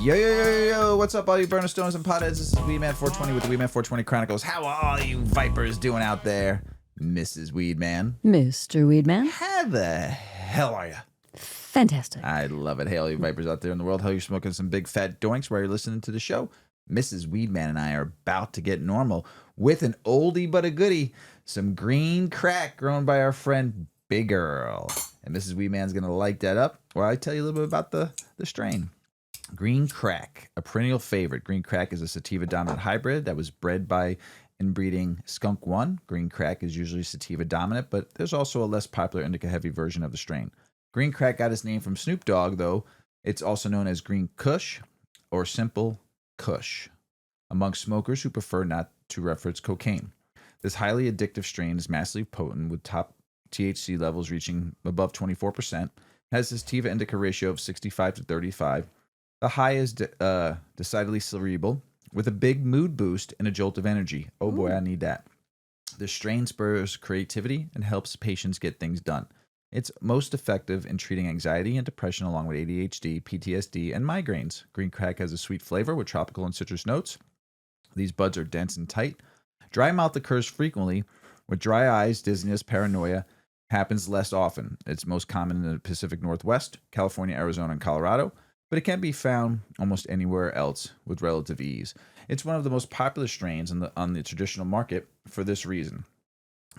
Yo, yo, yo, yo, yo, what's up, all you burner stones and potheads? This is Weedman 420 with the Weedman 420 Chronicles. How are all you vipers doing out there? Mrs. Weedman. Mr. Weedman. How the hell are you? Fantastic. I love it. Hey, all you vipers out there in the world. How you're smoking some big fat doinks while you're listening to the show? Mrs. Weedman and I are about to get normal with an oldie but a goodie. Some green crack grown by our friend Big Earl. And Mrs. Weedman's going to light that up while I tell you a little bit about the strain. Green crack, a perennial favorite. Green crack is a sativa dominant hybrid that was bred by inbreeding skunk 1. Green crack is usually sativa dominant, but there's also a less popular indica heavy version of the strain. Green crack got its name from Snoop Dogg, though. It's also known as green kush or simple kush among smokers who prefer not to reference cocaine. This highly addictive strain is massively potent with top THC levels reaching above 24%, has a sativa indica ratio of 65 to 35. The high is decidedly cerebral, with a big mood boost and a jolt of energy. Oh boy, I need that. The strain spurs creativity and helps patients get things done. It's most effective in treating anxiety and depression along with ADHD, PTSD, and migraines. Green crack has a sweet flavor with tropical and citrus notes. These buds are dense and tight. Dry mouth occurs frequently, with dry eyes, dizziness, paranoia happens less often. It's most common in the Pacific Northwest, California, Arizona, and Colorado, but it can be found almost anywhere else with relative ease. It's one of the most popular strains on the traditional market for this reason.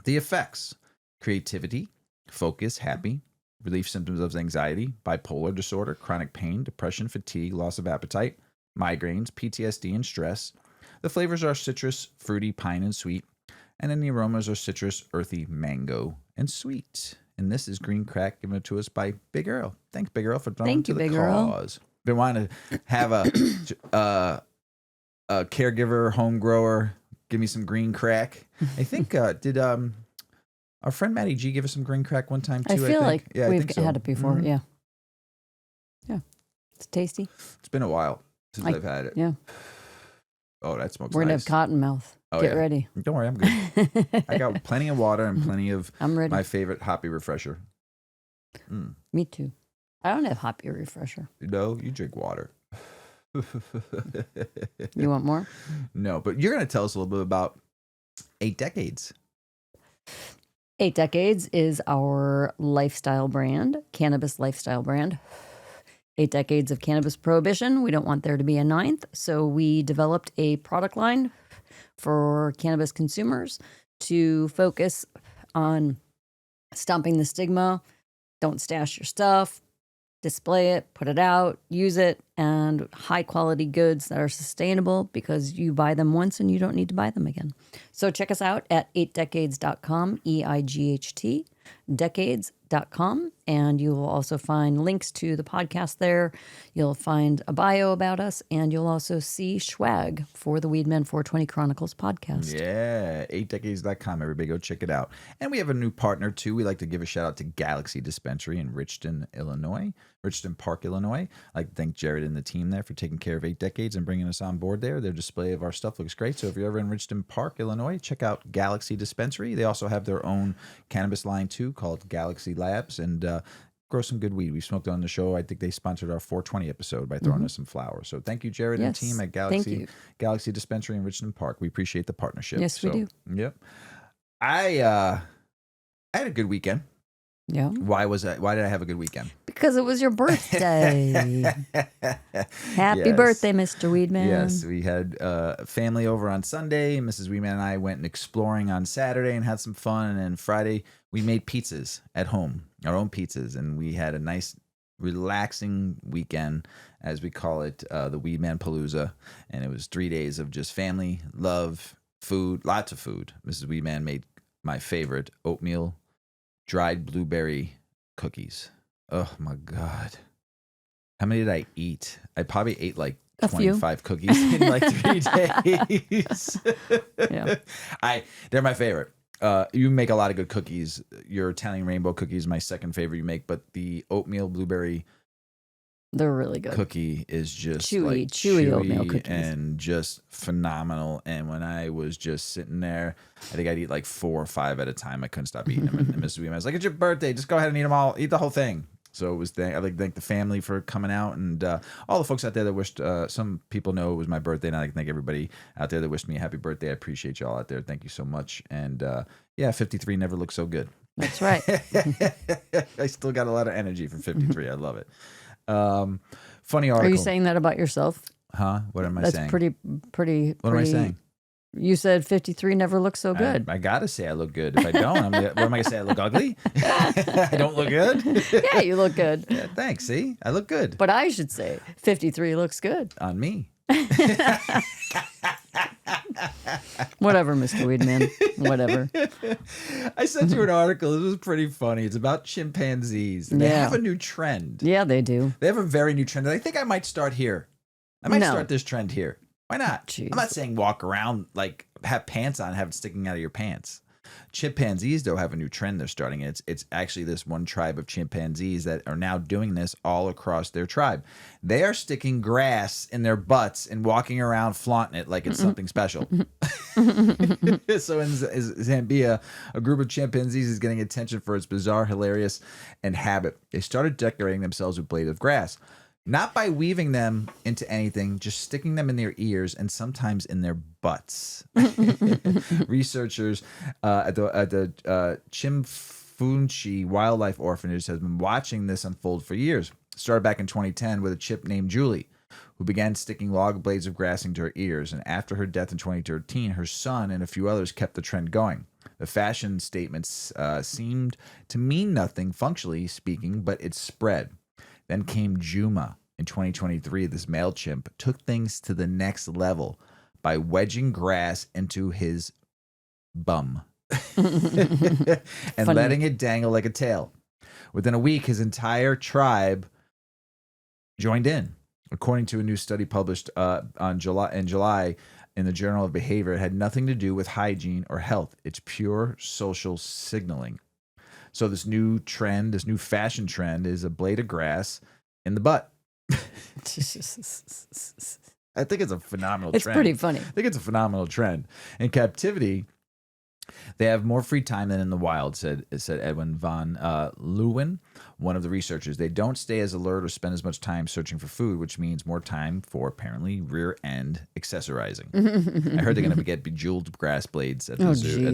The effects: creativity, focus, happy, relief symptoms of anxiety, bipolar disorder, chronic pain, depression, fatigue, loss of appetite, migraines, PTSD, and stress. The flavors are citrus, fruity, pine, and sweet, and then the aromas are citrus, earthy, mango, and sweet. And this is green crack given to us by Big Earl. Thanks, Big Earl, for throwing to the cause. Been wanting to have a caregiver, home grower, give me some green crack. I think, did our friend Maddie G give us some green crack one time too? I feel like we've had it before. Mm-hmm. Yeah. It's tasty. It's been a while since I've had it. Yeah. Oh, that smells We're nice. going to have cotton mouth. Get ready. Don't worry, I'm good. I got plenty of water and plenty of my favorite hoppy refresher. Mm. Me too. I don't have hoppy refresher. No, you drink water. You want more? No, but you're going to tell us a little bit about 8 Decades. 8 Decades is our lifestyle brand, cannabis lifestyle brand. 8 decades of cannabis prohibition. We don't want there to be a 9th. So we developed a product line for cannabis consumers to focus on stomping the stigma. Don't stash your stuff, display it, put it out, use it, and high quality goods that are sustainable because you buy them once and you don't need to buy them again. So check us out at 8decades.com, EIGHT, decades.com, and you will also find links to the podcast there. You'll find a bio about us, and you'll also see swag for the Weedman 420 Chronicles podcast. Yeah, 8decades.com. Everybody go check it out. And we have a new partner, too. We like to give a shout out to Galaxy Dispensary in Richton Park, Illinois. I'd like to thank Jared and the team there for taking care of 8 Decades and bringing us on board there. Their display of our stuff looks great. So if you're ever in Richton Park, Illinois, check out Galaxy Dispensary. They also have their own cannabis line, too, called Galaxy Labs, and grow some good weed. We smoked on the show. I think they sponsored our 420 episode by throwing us some flowers. So thank you, Jared and team at Galaxy Dispensary in Richmond Park. We appreciate the partnership. Yes, we do. Yep. I had a good weekend. Yeah. Why did I have a good weekend? Because it was your birthday. Happy birthday, Mr. Weedman. Yes, we had family over on Sunday. Mrs. Weedman and I went exploring on Saturday and had some fun. And then Friday, we made pizzas at home, our own pizzas. And we had a nice, relaxing weekend, as we call it, the Weedman Palooza. And it was 3 days of just family, love, food, lots of food. Mrs. Weedman made my favorite oatmeal dried blueberry cookies. Oh my God. How many did I eat? I probably ate like 25 cookies in like 3 days. Yeah. They're my favorite. You make a lot of good cookies. Your Italian rainbow cookie is my second favorite you make, but the oatmeal blueberry They're really good. Cookie is just chewy oatmeal cookies. And just phenomenal. And when I was just sitting there, I think I'd eat like 4 or 5 at a time. I couldn't stop eating them. And Mrs. Weedman was like, "It's your birthday. Just go ahead and eat them all. Eat the whole thing." So it was I like thank the family for coming out and all the folks out there that wished. Some people know it was my birthday, and I like to thank everybody out there that wished me a happy birthday. I appreciate y'all out there. Thank you so much. And yeah, 53 never looked so good. That's right. I still got a lot of energy for 53. I love it. Funny article. Are you saying that about yourself? Huh? What am I That's saying? pretty. What am I saying? You said 53 never looked so good. I gotta say I look good. If I don't, what am I gonna say? I look ugly? I don't look good? Yeah, you look good. Yeah, thanks. See? I look good. But I should say 53 looks good. On me. Whatever, Mr. Weedman. Whatever. I sent you an article. This was pretty funny. It's about chimpanzees. They have a new trend. Yeah, they do. They have a very new trend. I think I might start here. I might No. start this trend here. Why not? Jeez. I'm not saying walk around like have pants on, have it sticking out of your pants. Chimpanzees, though, have a new trend they're starting. It's actually this one tribe of chimpanzees that are now doing this all across their tribe. They are sticking grass in their butts and walking around flaunting it like it's something special. So in Zambia, a group of chimpanzees is getting attention for its bizarre, hilarious, and habit. They started decorating themselves with blades of grass. Not by weaving them into anything, just sticking them in their ears and sometimes in their butts. Researchers at the Chimfunchi Wildlife Orphanage has been watching this unfold for years. It started back in 2010 with a chip named Julie, who began sticking log blades of grass into her ears. And after her death in 2013, her son and a few others kept the trend going. The fashion statements seemed to mean nothing, functionally speaking, but it spread. Then came Juma in 2023. This male chimp took things to the next level by wedging grass into his bum and letting it dangle like a tail. Within a week, his entire tribe joined in. According to a new study published in July in the Journal of Behavior, it had nothing to do with hygiene or health. It's pure social signaling. So this new trend, this new fashion trend is a blade of grass in the butt. I think it's a phenomenal trend. It's pretty funny. I think it's a phenomenal trend. In captivity, they have more free time than in the wild, said Edwin van Leeuwen, one of the researchers. They don't stay as alert or spend as much time searching for food, which means more time for apparently rear end accessorizing. I heard they're going to get bejeweled grass blades at the zoo,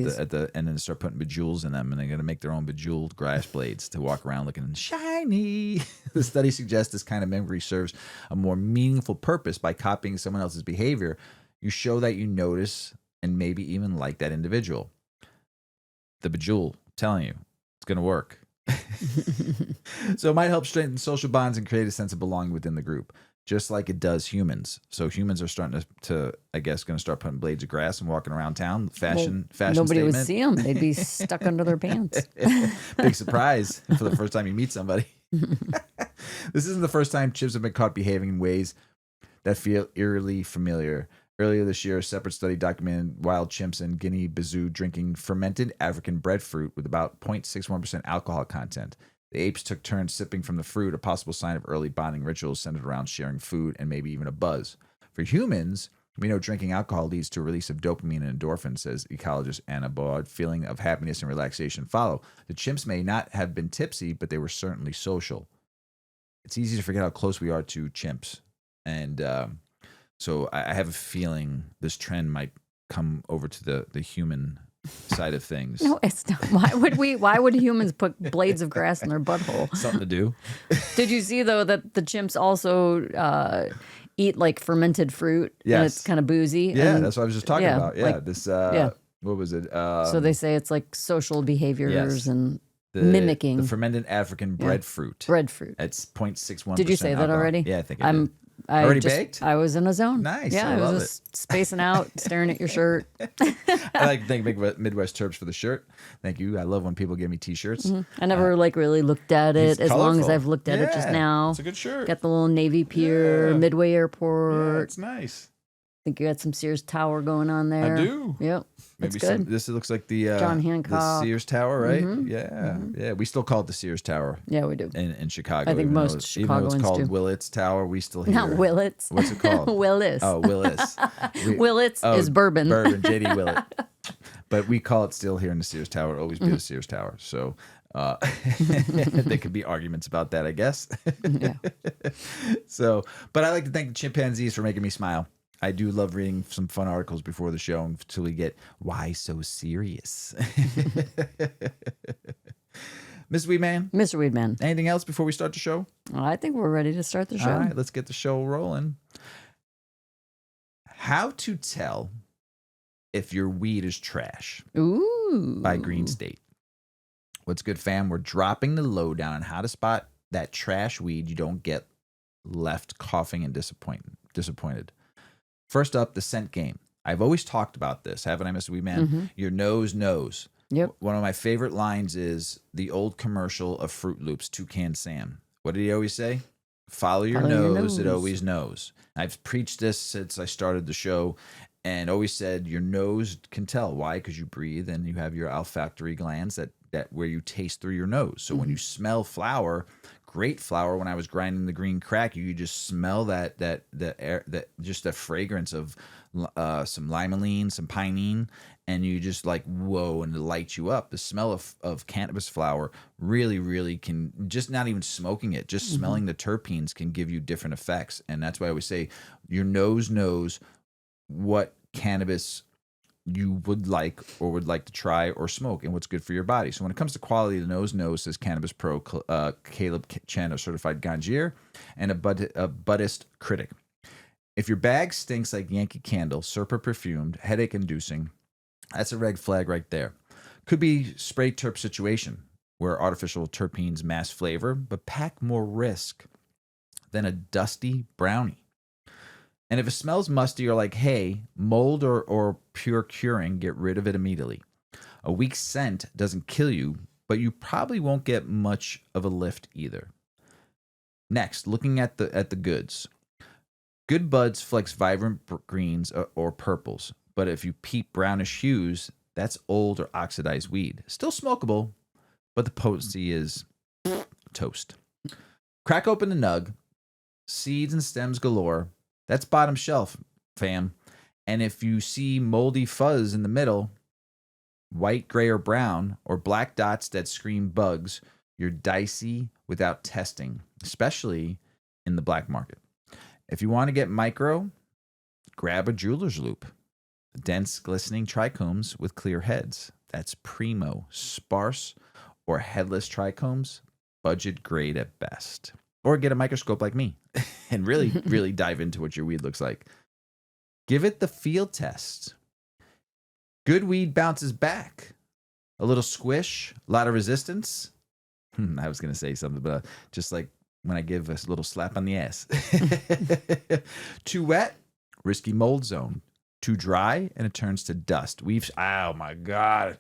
and then start putting bejewels in them, and they're going to make their own bejeweled grass blades to walk around looking shiny. The study suggests this kind of memory serves a more meaningful purpose. By copying someone else's behavior, you show that you notice and maybe even like that individual. The bejewel, telling you, it's going to work. So it might help strengthen social bonds and create a sense of belonging within the group, just like it does humans. So humans are starting to I guess, going to start putting blades of grass and walking around town. Fashion Nobody statement. would see them. They'd be stuck under their pants. Big surprise for the first time you meet somebody. This isn't the first time chimps have been caught behaving in ways that feel eerily familiar. Earlier this year, a separate study documented wild chimps in Guinea-Bissau drinking fermented African breadfruit with about 0.61% alcohol content. The apes took turns sipping from the fruit, a possible sign of early bonding rituals centered around sharing food and maybe even a buzz. For humans, we know drinking alcohol leads to a release of dopamine and endorphins, says ecologist Anna Baud. Feeling of happiness and relaxation follow. The chimps may not have been tipsy, but they were certainly social. It's easy to forget how close we are to chimps. And so I have a feeling this trend might come over to the human side of things. No, it's not. Why would humans put blades of grass in their butthole? Something to do. Did you see, though, that the chimps also eat like fermented fruit? Yes. And it's kind of boozy. Yeah, and, that's what I was just talking about. Yeah, like, this, yeah. What was it? So they say it's like social behaviors Yes. and the, mimicking. The fermented African breadfruit. Breadfruit. It's 0.61%. Did you say that alcohol. already? Yeah, I think I did. Already baked? I was in a zone. Nice. Yeah, I I love was just spacing out, staring at your shirt. I like to thank Midwest Terps for the shirt. Thank you. I love when people give me T-shirts. Mm-hmm. I never really looked at it. It's As long as colorful. I've looked at it just now. It's a good shirt. Got the little Navy Pier, Yeah. Midway Yeah, Airport. it's nice. I think you got some Sears Tower going on there. I do. Yep. Maybe That's good. this looks like the John the Hancock. Sears Tower, right? Mhm. Yeah, yeah. We still call it the Sears Tower Yeah, we do. in Chicago. I think even though most even though Chicagoans it's called do. Willits Tower. We still hear Not Willits. What's it called? Willis. Oh, Willis. Willits is bourbon. Bourbon, JD Willett. But we call it still here in the Sears Tower. It'll always be the Sears Tower. So There could be arguments about that, I guess. Yeah. So, but I like to thank the chimpanzees for making me smile. I do love reading some fun articles before the show until we get why so serious. Miss Weedman, Mr. Weedman, anything else before we start the show? I think we're ready to start the show. All right, let's get the show rolling. How to tell if your weed is trash Ooh. by Green State. What's good, fam? We're dropping the lowdown on how to spot that trash weed you don't get left coughing and disappointed. First up, the scent game. I've always talked about this, haven't I, Mr. Weedman? Mm-hmm. Your nose knows. Yep. One of my favorite lines is the old commercial of Fruit Loops, Toucan Sam. What did he always say? Follow your nose, it always knows. I've preached this since I started the show and always said your nose can tell. Why? Because you breathe and you have your olfactory glands that where you taste through your nose. So when you smell flower, great flower, when I was grinding the green crack, you could just smell that air, that just the fragrance of some limonene, some pinene, and you just like, whoa, and it lights you up. The smell of cannabis flower really, really can, just not even smoking it, just smelling the terpenes can give you different effects. And that's why I always say your nose knows what cannabis you would like to try or smoke and what's good for your body. So when it comes to quality, the nose knows, says Cannabis Pro Caleb Chen, a certified ganjier and a Buddhist critic. If your bag stinks like Yankee Candle, super perfumed, headache inducing, that's a red flag right there. Could be spray terp situation where artificial terpenes mask flavor but pack more risk than a dusty brownie. And if it smells musty or like hay, mold or pure curing, get rid of it immediately. A weak scent doesn't kill you, but you probably won't get much of a lift either. Next, looking at the goods. Good buds flex vibrant greens or purples, but if you peep brownish hues, that's old or oxidized weed. Still smokable, but the potency is toast. Crack open the nug, seeds and stems galore. That's bottom shelf, fam. And if you see moldy fuzz in the middle, white, gray, or brown, or black dots that scream bugs, you're dicey without testing, especially in the black market. If you want to get micro, grab a jeweler's loop. Dense, glistening trichomes with clear heads. That's primo. Sparse or headless trichomes, budget grade at best. Or get a microscope like me and really, really dive into what your weed looks like. Give it the field test. Good weed bounces back. A little squish, a lot of resistance. I was going to say something, but just like when I give a little slap on the ass. Too wet, risky mold zone. Too dry, and it turns to dust. Oh my God.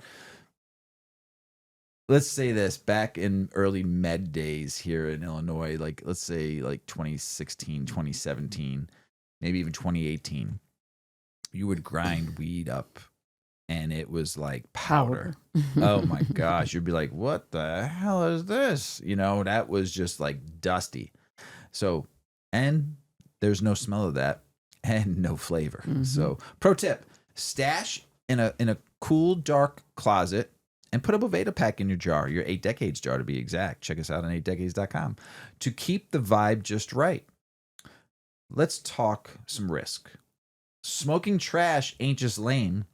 Let's say this, back in early med days here in Illinois, like let's say like 2016, 2017, maybe even 2018, you would grind weed up and it was like powder. Oh my gosh. You'd be like, what the hell is this? You know, that was just like dusty. So, and there's no smell of that and no flavor. So pro tip, stash in a cool, dark closet and put a Boveda pack in your jar, your 8 Decades jar to be exact. Check us out on 8decades.com to keep the vibe just right. Let's talk some risk. Smoking trash ain't just lame.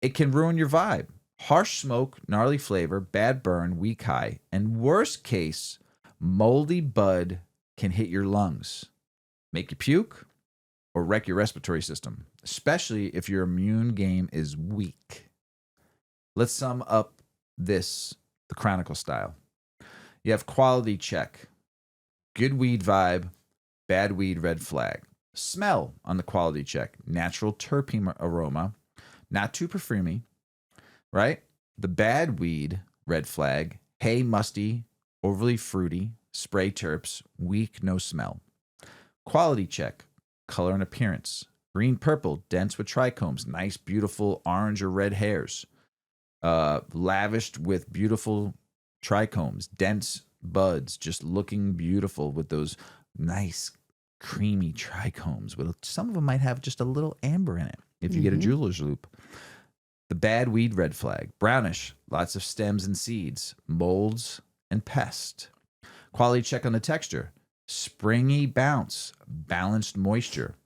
It can ruin your vibe. Harsh smoke, gnarly flavor, bad burn, weak high, and worst case, moldy bud can hit your lungs, make you puke, or wreck your respiratory system, especially if your immune game is weak. Let's sum up the Chronicle style. You have quality check, good weed vibe, bad weed red flag. Smell on the quality check, natural terpene aroma, not too perfumey, right? The bad weed red flag, hay musty, overly fruity, spray terps, weak, no smell. Quality check, color and appearance, green purple, dense with trichomes, nice beautiful orange or red hairs. Lavished with beautiful trichomes, dense buds, just looking beautiful with those nice creamy trichomes. Some of them might have just a little amber in it if you get a jeweler's loop. The bad weed red flag, brownish, lots of stems and seeds, molds and pest. Quality check on the texture, springy bounce, balanced moisture.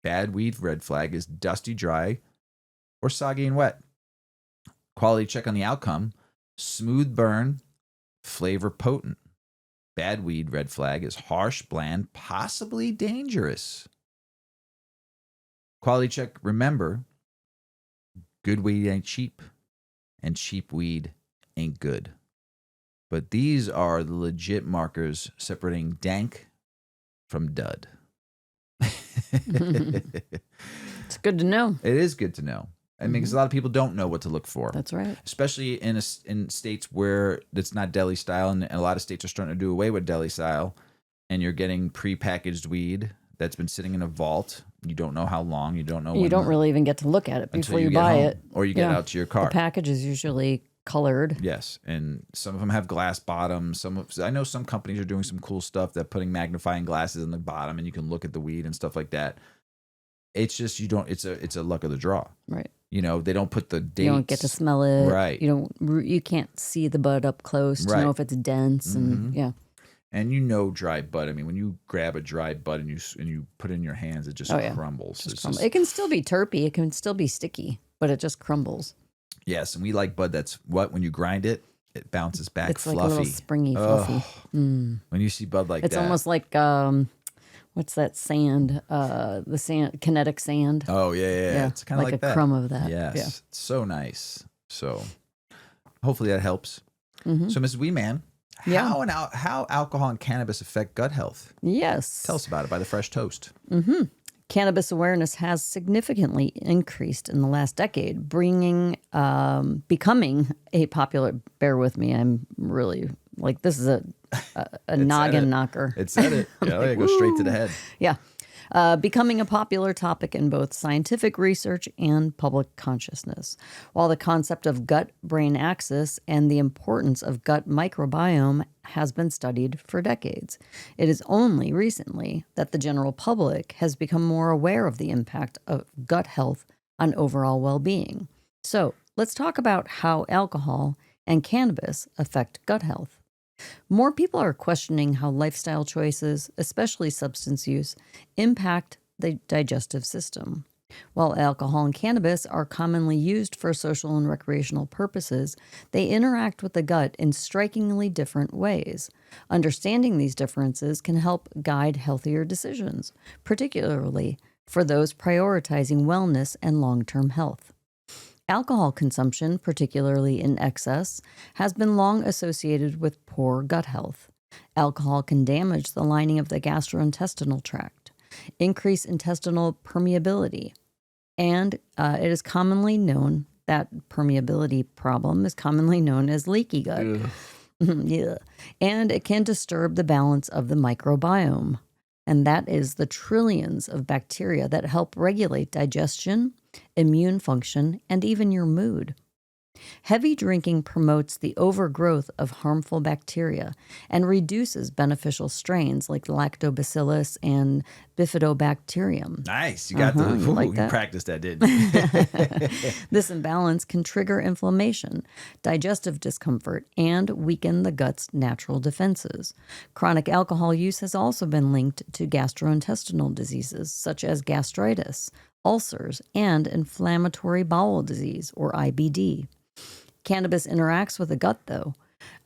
Bad weed red flag is dusty, dry, or soggy and wet. Quality check on the outcome, smooth burn, flavor potent. Bad weed red flag is harsh, bland, possibly dangerous. Quality check, remember, good weed ain't cheap, and cheap weed ain't good. But these are the legit markers separating dank from dud. It's good to know. It is good to know. I mean, because a lot of people don't know what to look for. That's right. Especially in states where it's not deli style, and a lot of states are starting to do away with deli style, and you're getting prepackaged weed that's been sitting in a vault. You don't know how long. You don't know. You don't really even get to look at it before you get buy home, it. or you get it out to your car. The package is usually colored. Yes, and some of them have glass bottoms. I know some companies are doing some cool stuff that putting magnifying glasses in the bottom, and you can look at the weed and stuff like that. It's just you don't. It's a luck of the draw. Right. You know, they don't put the dates. You don't get to smell it. Right. You can't see the bud up close to know if it's dense and yeah. And dry bud. I mean, when you grab a dry bud and you put it in your hands, it just crumbles. It can still be terpy. It can still be sticky, but it just crumbles. Yes, and we like bud that's when you grind it, it bounces back it's fluffy. Like a little springy, fluffy. When you see bud like it's that. It's almost like what's that sand? The sand, kinetic sand. Oh yeah. It's kind of like a that. crumb of that. Yes, yeah. It's so nice. So hopefully that helps. Mm-hmm. So Mrs. Weedman, how alcohol and cannabis affect gut health? Yes. Tell us about it by the fresh toast. Mm-hmm. Cannabis awareness has significantly increased in the last decade, becoming a popular. Bear with me, I'm really this is a noggin knocker. It said it. Yeah, go straight to the head. Yeah. Becoming a popular topic in both scientific research and public consciousness. While the concept of gut-brain axis and the importance of gut microbiome has been studied for decades, it is only recently that the general public has become more aware of the impact of gut health on overall well-being. So let's talk about how alcohol and cannabis affect gut health. More people are questioning how lifestyle choices, especially substance use, impact the digestive system. While alcohol and cannabis are commonly used for social and recreational purposes, they interact with the gut in strikingly different ways. Understanding these differences can help guide healthier decisions, particularly for those prioritizing wellness and long-term health. Alcohol consumption, particularly in excess, has been long associated with poor gut health. Alcohol can damage the lining of the gastrointestinal tract, increase intestinal permeability, and it is commonly known that permeability problem is commonly known as leaky gut. Yeah. And it can disturb the balance of the microbiome. And that is the trillions of bacteria that help regulate digestion, immune function, and even your mood. Heavy drinking promotes the overgrowth of harmful bacteria and reduces beneficial strains like lactobacillus and bifidobacterium. Nice. You got you practiced that, didn't you? This imbalance can trigger inflammation, digestive discomfort, and weaken the gut's natural defenses. Chronic alcohol use has also been linked to gastrointestinal diseases such as gastritis, ulcers, and inflammatory bowel disease, or IBD. Cannabis interacts with the gut, though,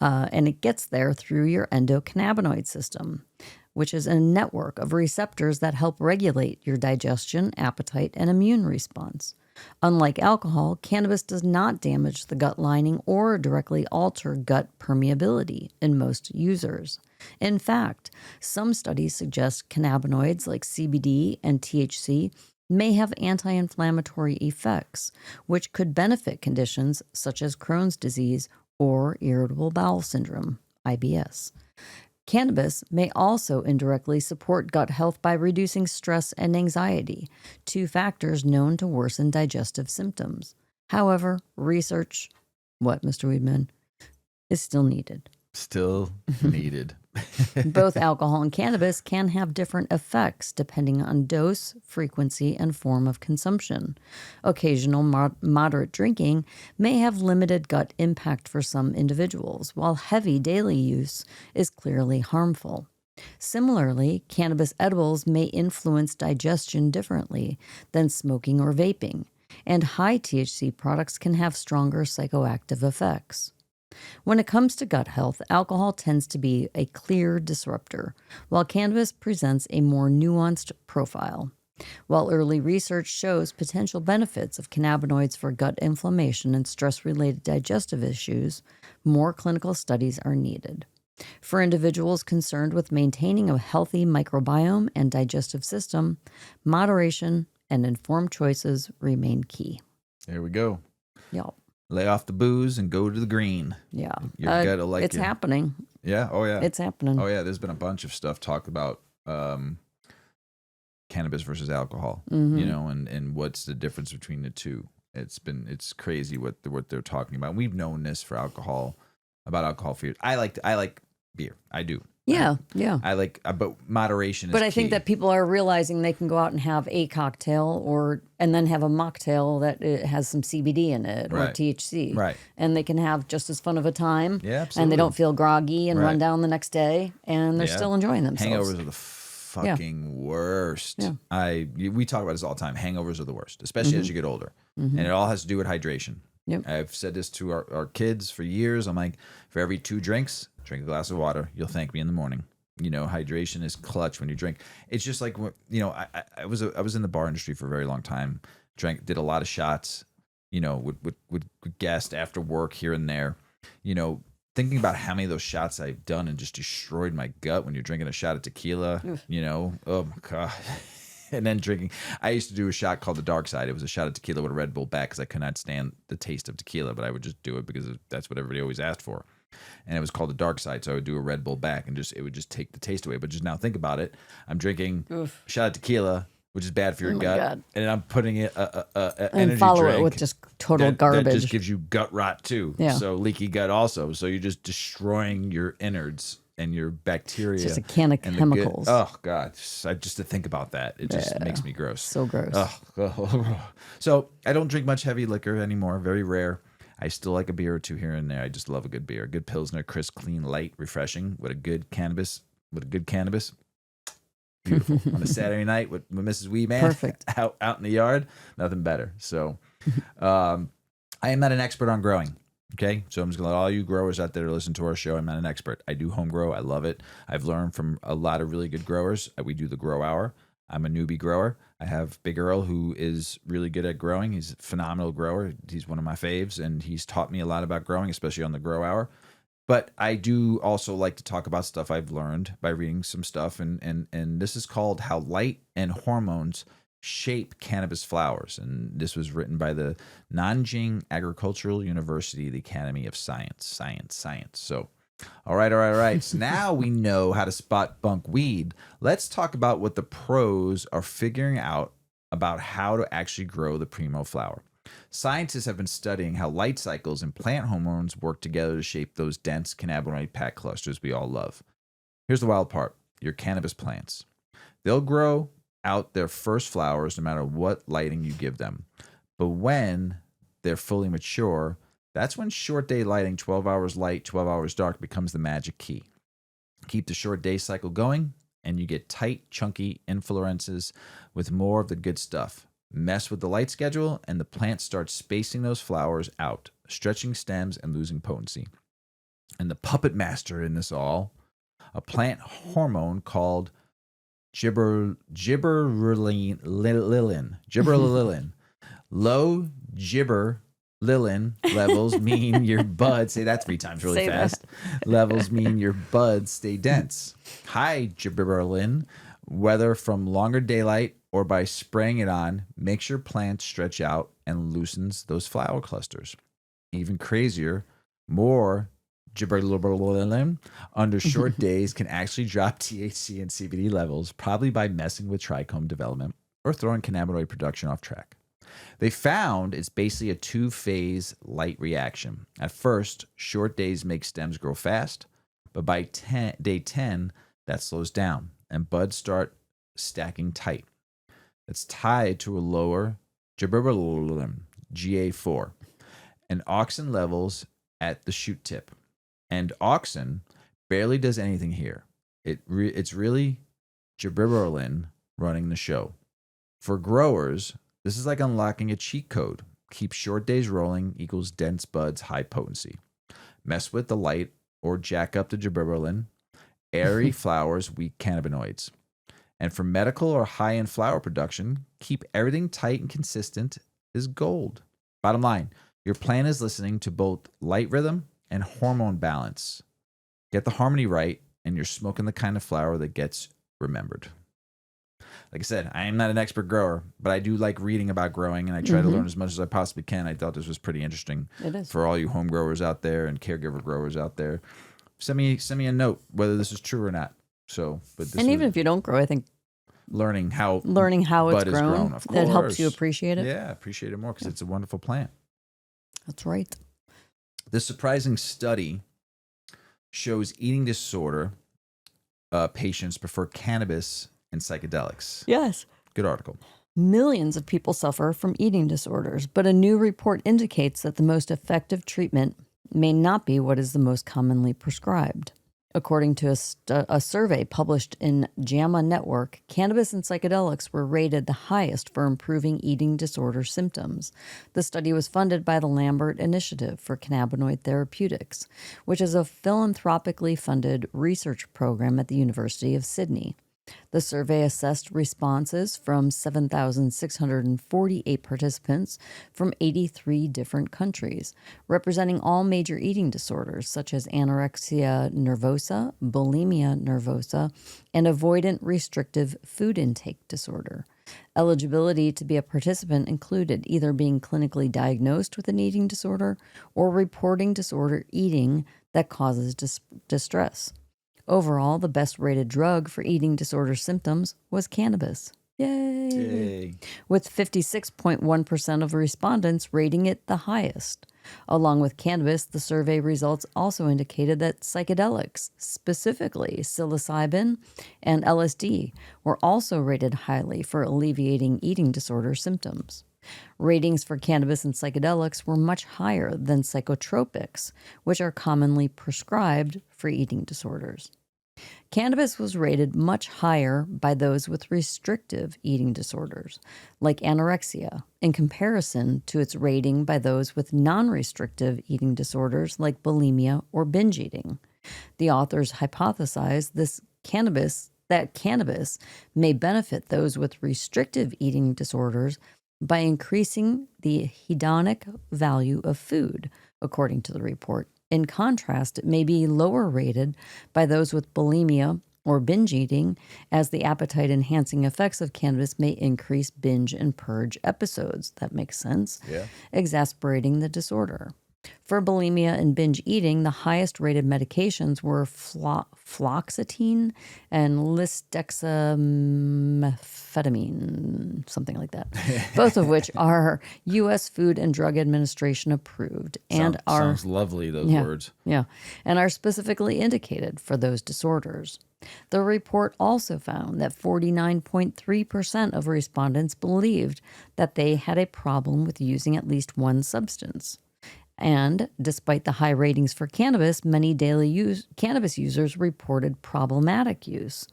and it gets there through your endocannabinoid system, which is a network of receptors that help regulate your digestion, appetite, and immune response. Unlike alcohol, cannabis does not damage the gut lining or directly alter gut permeability in most users. In fact, some studies suggest cannabinoids like CBD and THC may have anti-inflammatory effects, which could benefit conditions such as Crohn's disease or irritable bowel syndrome, IBS. Cannabis may also indirectly support gut health by reducing stress and anxiety, two factors known to worsen digestive symptoms. However, research, Mr. Weedman, is still needed. Still needed. Both alcohol and cannabis can have different effects depending on dose, frequency, and form of consumption. Occasional moderate drinking may have limited gut impact for some individuals, while heavy daily use is clearly harmful. Similarly, cannabis edibles may influence digestion differently than smoking or vaping, and high THC products can have stronger psychoactive effects. When it comes to gut health, alcohol tends to be a clear disruptor, while cannabis presents a more nuanced profile. While early research shows potential benefits of cannabinoids for gut inflammation and stress-related digestive issues, more clinical studies are needed. For individuals concerned with maintaining a healthy microbiome and digestive system, moderation and informed choices remain key. There we go. Yep. Lay off the booze and go to the green. Yeah. Your gut will like it's you. happening. Yeah. Oh, yeah. It's happening. Oh, yeah. There's been a bunch of stuff talked about cannabis versus alcohol, Mm-hmm. and what's the difference between the two. It's crazy what they're talking about. We've known this for alcohol, about alcohol for years. I like beer. I do. Yeah, yeah. I like, but moderation is But I key. think that people are realizing they can go out and have a cocktail and then have a mocktail that it has some CBD in it or Right. THC. Right. And they can have just as fun of a time. Yeah, And absolutely. they don't feel groggy and Right. run down the next day. And they're Yeah. still enjoying themselves. Hangovers are the fucking worst. Yeah. We talk about this all the time. Hangovers are the worst, especially as you get older. And it all has to do with hydration. Yep. I've said this to our kids for years. I'm like, for every 2 drinks, drink a glass of water. You'll thank me in the morning. Hydration is clutch when you drink. It's just like, I was in the bar industry for a very long time. Did a lot of shots, would guest after work here and there. Thinking about how many of those shots I've done and just destroyed my gut when you're drinking a shot of tequila, oh my God. And then drinking. I used to do a shot called the Dark Side. It was a shot of tequila with a Red Bull back because I could not stand the taste of tequila, but I would just do it because that's what everybody always asked for. And it was called the Dark Side, so I would do a Red Bull back and it would just take the taste away. But just now think about it. I'm drinking a shot of tequila, which is bad for your gut, God. and I'm putting it an And energy follow drink it with just total that garbage. just gives you gut rot too. Yeah. So leaky gut also. So you're just destroying your innards and your bacteria. It's just a can of and chemicals. Oh God, just to think about that, it just makes me gross. So gross. So I don't drink much heavy liquor anymore. Very rare. I still like a beer or two here and there. I just love a good beer, a good Pilsner, crisp, clean, light, refreshing with a good cannabis. Beautiful. On a Saturday night with Mrs Weedman. Perfect. out in the yard. Nothing better. So I am not an expert on growing. Okay. So I'm just going to let all you growers out there listen to our show. I'm not an expert. I do home grow. I love it. I've learned from a lot of really good growers. We do the grow hour. I'm a newbie grower. I have Big Earl, who is really good at growing. He's a phenomenal grower. He's one of my faves, and he's taught me a lot about growing, especially on the grow hour. But I do also like to talk about stuff I've learned by reading some stuff, and this is called How Light and Hormones Shape Cannabis Flowers. And this was written by the Nanjing Agricultural University, the Academy of Science. So, all right. So now we know how to spot bunk weed. Let's talk about what the pros are figuring out about how to actually grow the primo flower. Scientists have been studying how light cycles and plant hormones work together to shape those dense cannabinoid packed clusters we all love. Here's the wild part. Your cannabis plants. They'll grow out their first flowers no matter what lighting you give them. But when they're fully mature, that's when short day lighting, 12 hours light, 12 hours dark, becomes the magic key. Keep the short day cycle going, and you get tight, chunky inflorescences with more of the good stuff. Mess with the light schedule, and the plant starts spacing those flowers out, stretching stems and losing potency. And the puppet master in this all, a plant hormone called gibberellin. Low gibberellin levels mean your buds, say that 3 times really Say fast, levels mean your buds stay dense. High gibberellin, whether from longer daylight or by spraying it on, makes your plants stretch out and loosens those flower clusters. Even crazier, more gibberellin under short days can actually drop THC and CBD levels, probably by messing with trichome development or throwing cannabinoid production off track. They found it's basically a 2-phase light reaction. At first, short days make stems grow fast, But by day 10, that slows down and buds start stacking tight. It's tied to a lower gibberellin, GA4, and auxin levels at the shoot tip. And auxin barely does anything here. It's really gibberellin running the show. For growers, this is like unlocking a cheat code. Keep short days rolling equals dense buds, high potency. Mess with the light or jack up the gibberellin. Airy flowers, weak cannabinoids. And for medical or high-end flower production, keep everything tight and consistent is gold. Bottom line, your plant is listening to both light rhythm and hormone balance. Get the harmony right, and you're smoking the kind of flower that gets remembered. Like I said, I am not an expert grower, but I do like reading about growing, and I try to learn as much as I possibly can. I thought this was pretty interesting. It is. For all you home growers out there and caregiver growers out there. Send me a note whether this is true or not. So, but this and even if you don't grow, I think learning how it's bud is grown, of course, it helps you appreciate it. Yeah, appreciate it more because it's a wonderful plant. That's right. This surprising study shows eating disorder patients prefer cannabis and psychedelics. Yes. Good article. Millions of people suffer from eating disorders, but a new report indicates that the most effective treatment may not be what is the most commonly prescribed. According to a survey published in JAMA Network, cannabis and psychedelics were rated the highest for improving eating disorder symptoms. The study was funded by the Lambert Initiative for Cannabinoid Therapeutics, which is a philanthropically funded research program at the University of Sydney. The survey assessed responses from 7,648 participants from 83 different countries, representing all major eating disorders such as anorexia nervosa, bulimia nervosa, and avoidant restrictive food intake disorder. Eligibility to be a participant included either being clinically diagnosed with an eating disorder or reporting disorder eating that causes distress. Overall, the best-rated drug for eating disorder symptoms was cannabis. Yay! With 56.1% of respondents rating it the highest. Along with cannabis, the survey results also indicated that psychedelics, specifically psilocybin and LSD, were also rated highly for alleviating eating disorder symptoms. Ratings for cannabis and psychedelics were much higher than psychotropics, which are commonly prescribed for eating disorders. Cannabis was rated much higher by those with restrictive eating disorders, like anorexia, in comparison to its rating by those with non-restrictive eating disorders like bulimia or binge eating. The authors hypothesized that cannabis may benefit those with restrictive eating disorders by increasing the hedonic value of food, according to the report. In contrast, it may be lower rated by those with bulimia or binge eating, as the appetite-enhancing effects of cannabis may increase binge and purge episodes. That makes sense. Yeah. Exacerbating the disorder. For bulimia and binge eating, the highest-rated medications were fluoxetine and lisdexamfetamine, something like that, both of which are U.S. Food and Drug Administration approved and sounds lovely, those words. Yeah, and are specifically indicated for those disorders. The report also found that 49.3% of respondents believed that they had a problem with using at least one substance. And despite the high ratings for cannabis, many daily cannabis users reported problematic use.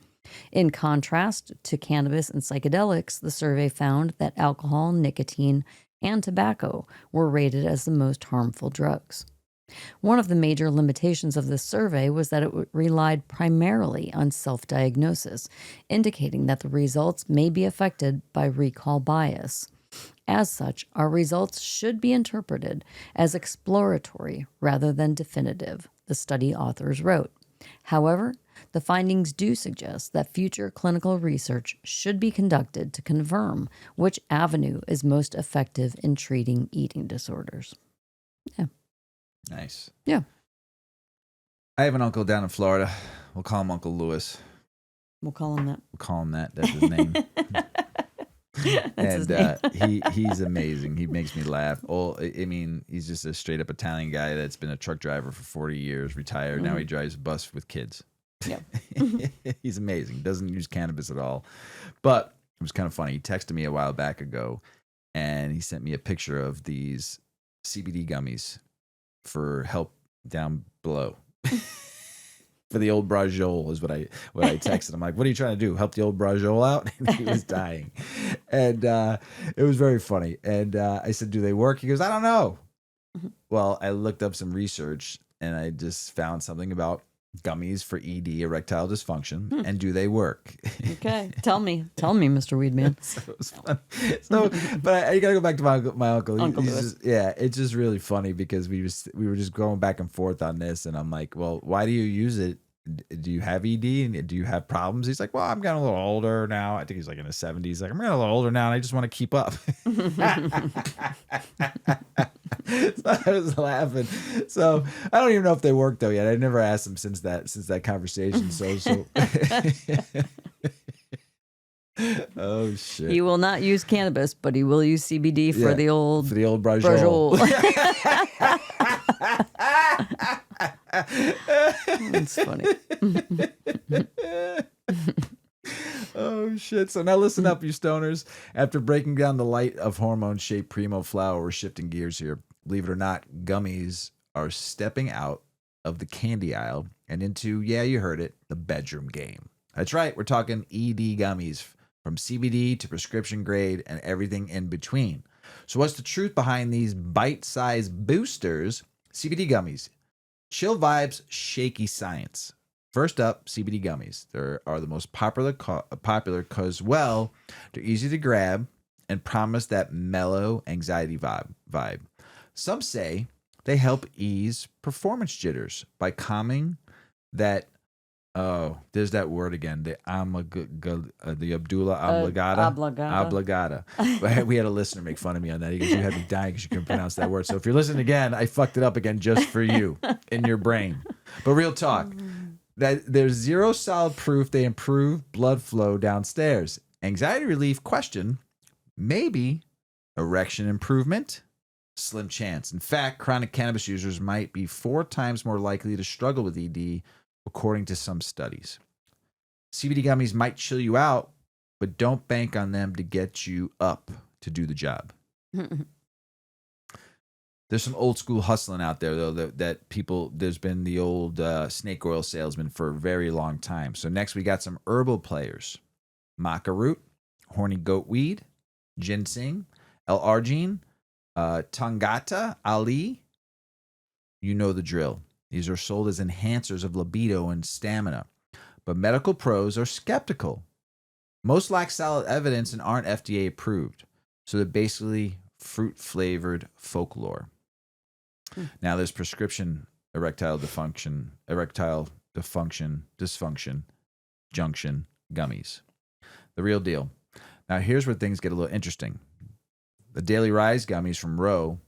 In contrast to cannabis and psychedelics, the survey found that alcohol, nicotine, and tobacco were rated as the most harmful drugs. One of the major limitations of this survey was that it relied primarily on self-diagnosis, indicating that the results may be affected by recall bias. As such, our results should be interpreted as exploratory rather than definitive, the study authors wrote. However, the findings do suggest that future clinical research should be conducted to confirm which avenue is most effective in treating eating disorders. Yeah. Nice. Yeah. I have an uncle down in Florida. We'll call him Uncle Lewis. We'll call him that. We'll call him that. That's his name. That's his name. He's amazing. He makes me laugh. Oh, I mean, he's just a straight up Italian guy that's been a truck driver for 40 years, retired. Now he drives a bus with kids. Yeah. He's amazing. Doesn't use cannabis at all. But it was kind of funny. He texted me a while back ago and he sent me a picture of these CBD gummies for help down below. For the old Brajol is what I texted. I'm like, what are you trying to do? Help the old Brajol out? And he was dying. And it was very funny. And I said, do they work? He goes, I don't know. Well, I looked up some research and I just found something about gummies for ED, erectile dysfunction, and do they work? Okay. Tell me, Mr. Weedman. So it was fun. So, but I got to go back to my uncle. Uncle He's Louis. just, yeah, it's just really funny because we were just going back and forth on this, and I'm like, well, why do you use it? Do you have ED and do you have problems? He's like, well, I'm getting a little older now. I think he's like in his 70s. Like, I'm getting a little older now, and I just want to keep up. So I was laughing. So I don't even know if they work though yet. I never asked him since that conversation. So oh shit. He will not use cannabis, but he will use CBD for the old Brajol. That's funny. Oh shit. So now listen up, you stoners. After breaking down the light of hormone-shaped primo flower, we're shifting gears here. Believe it or not, gummies are stepping out of the candy aisle and into, yeah, you heard it, the bedroom game. That's right. We're talking ED gummies, from CBD to prescription grade and everything in between. So what's the truth behind these bite-sized boosters? CBD gummies. Chill vibes, shaky science. First up, CBD gummies. They are the most popular because, well, they're easy to grab and promise that mellow anxiety vibe. Some say they help ease performance jitters by calming that. Oh, there's that word again. The Abdullah obligata. We had a listener make fun of me on that. He goes, "You had me dying because you couldn't pronounce that word." So if you're listening again, I fucked it up again just for you in your brain. But real talk, that there's zero solid proof they improve blood flow downstairs. Anxiety relief? Question. Maybe. Erection improvement? Slim chance. In fact, chronic cannabis users might be 4 times more likely to struggle with ED, according to some studies. CBD gummies might chill you out, but don't bank on them to get you up to do the job. There's some old school hustling out there, though, that people, there's been the old snake oil salesman for a very long time. So next we got some herbal players. Maca root, horny goat weed, ginseng, L-arginine, Tangata, Ali. You know the drill. These are sold as enhancers of libido and stamina. But medical pros are skeptical. Most lack solid evidence and aren't FDA approved. So they're basically fruit-flavored folklore. Now there's prescription erectile dysfunction, junction gummies. The real deal. Now here's where things get a little interesting. The Daily Rise gummies from Roe,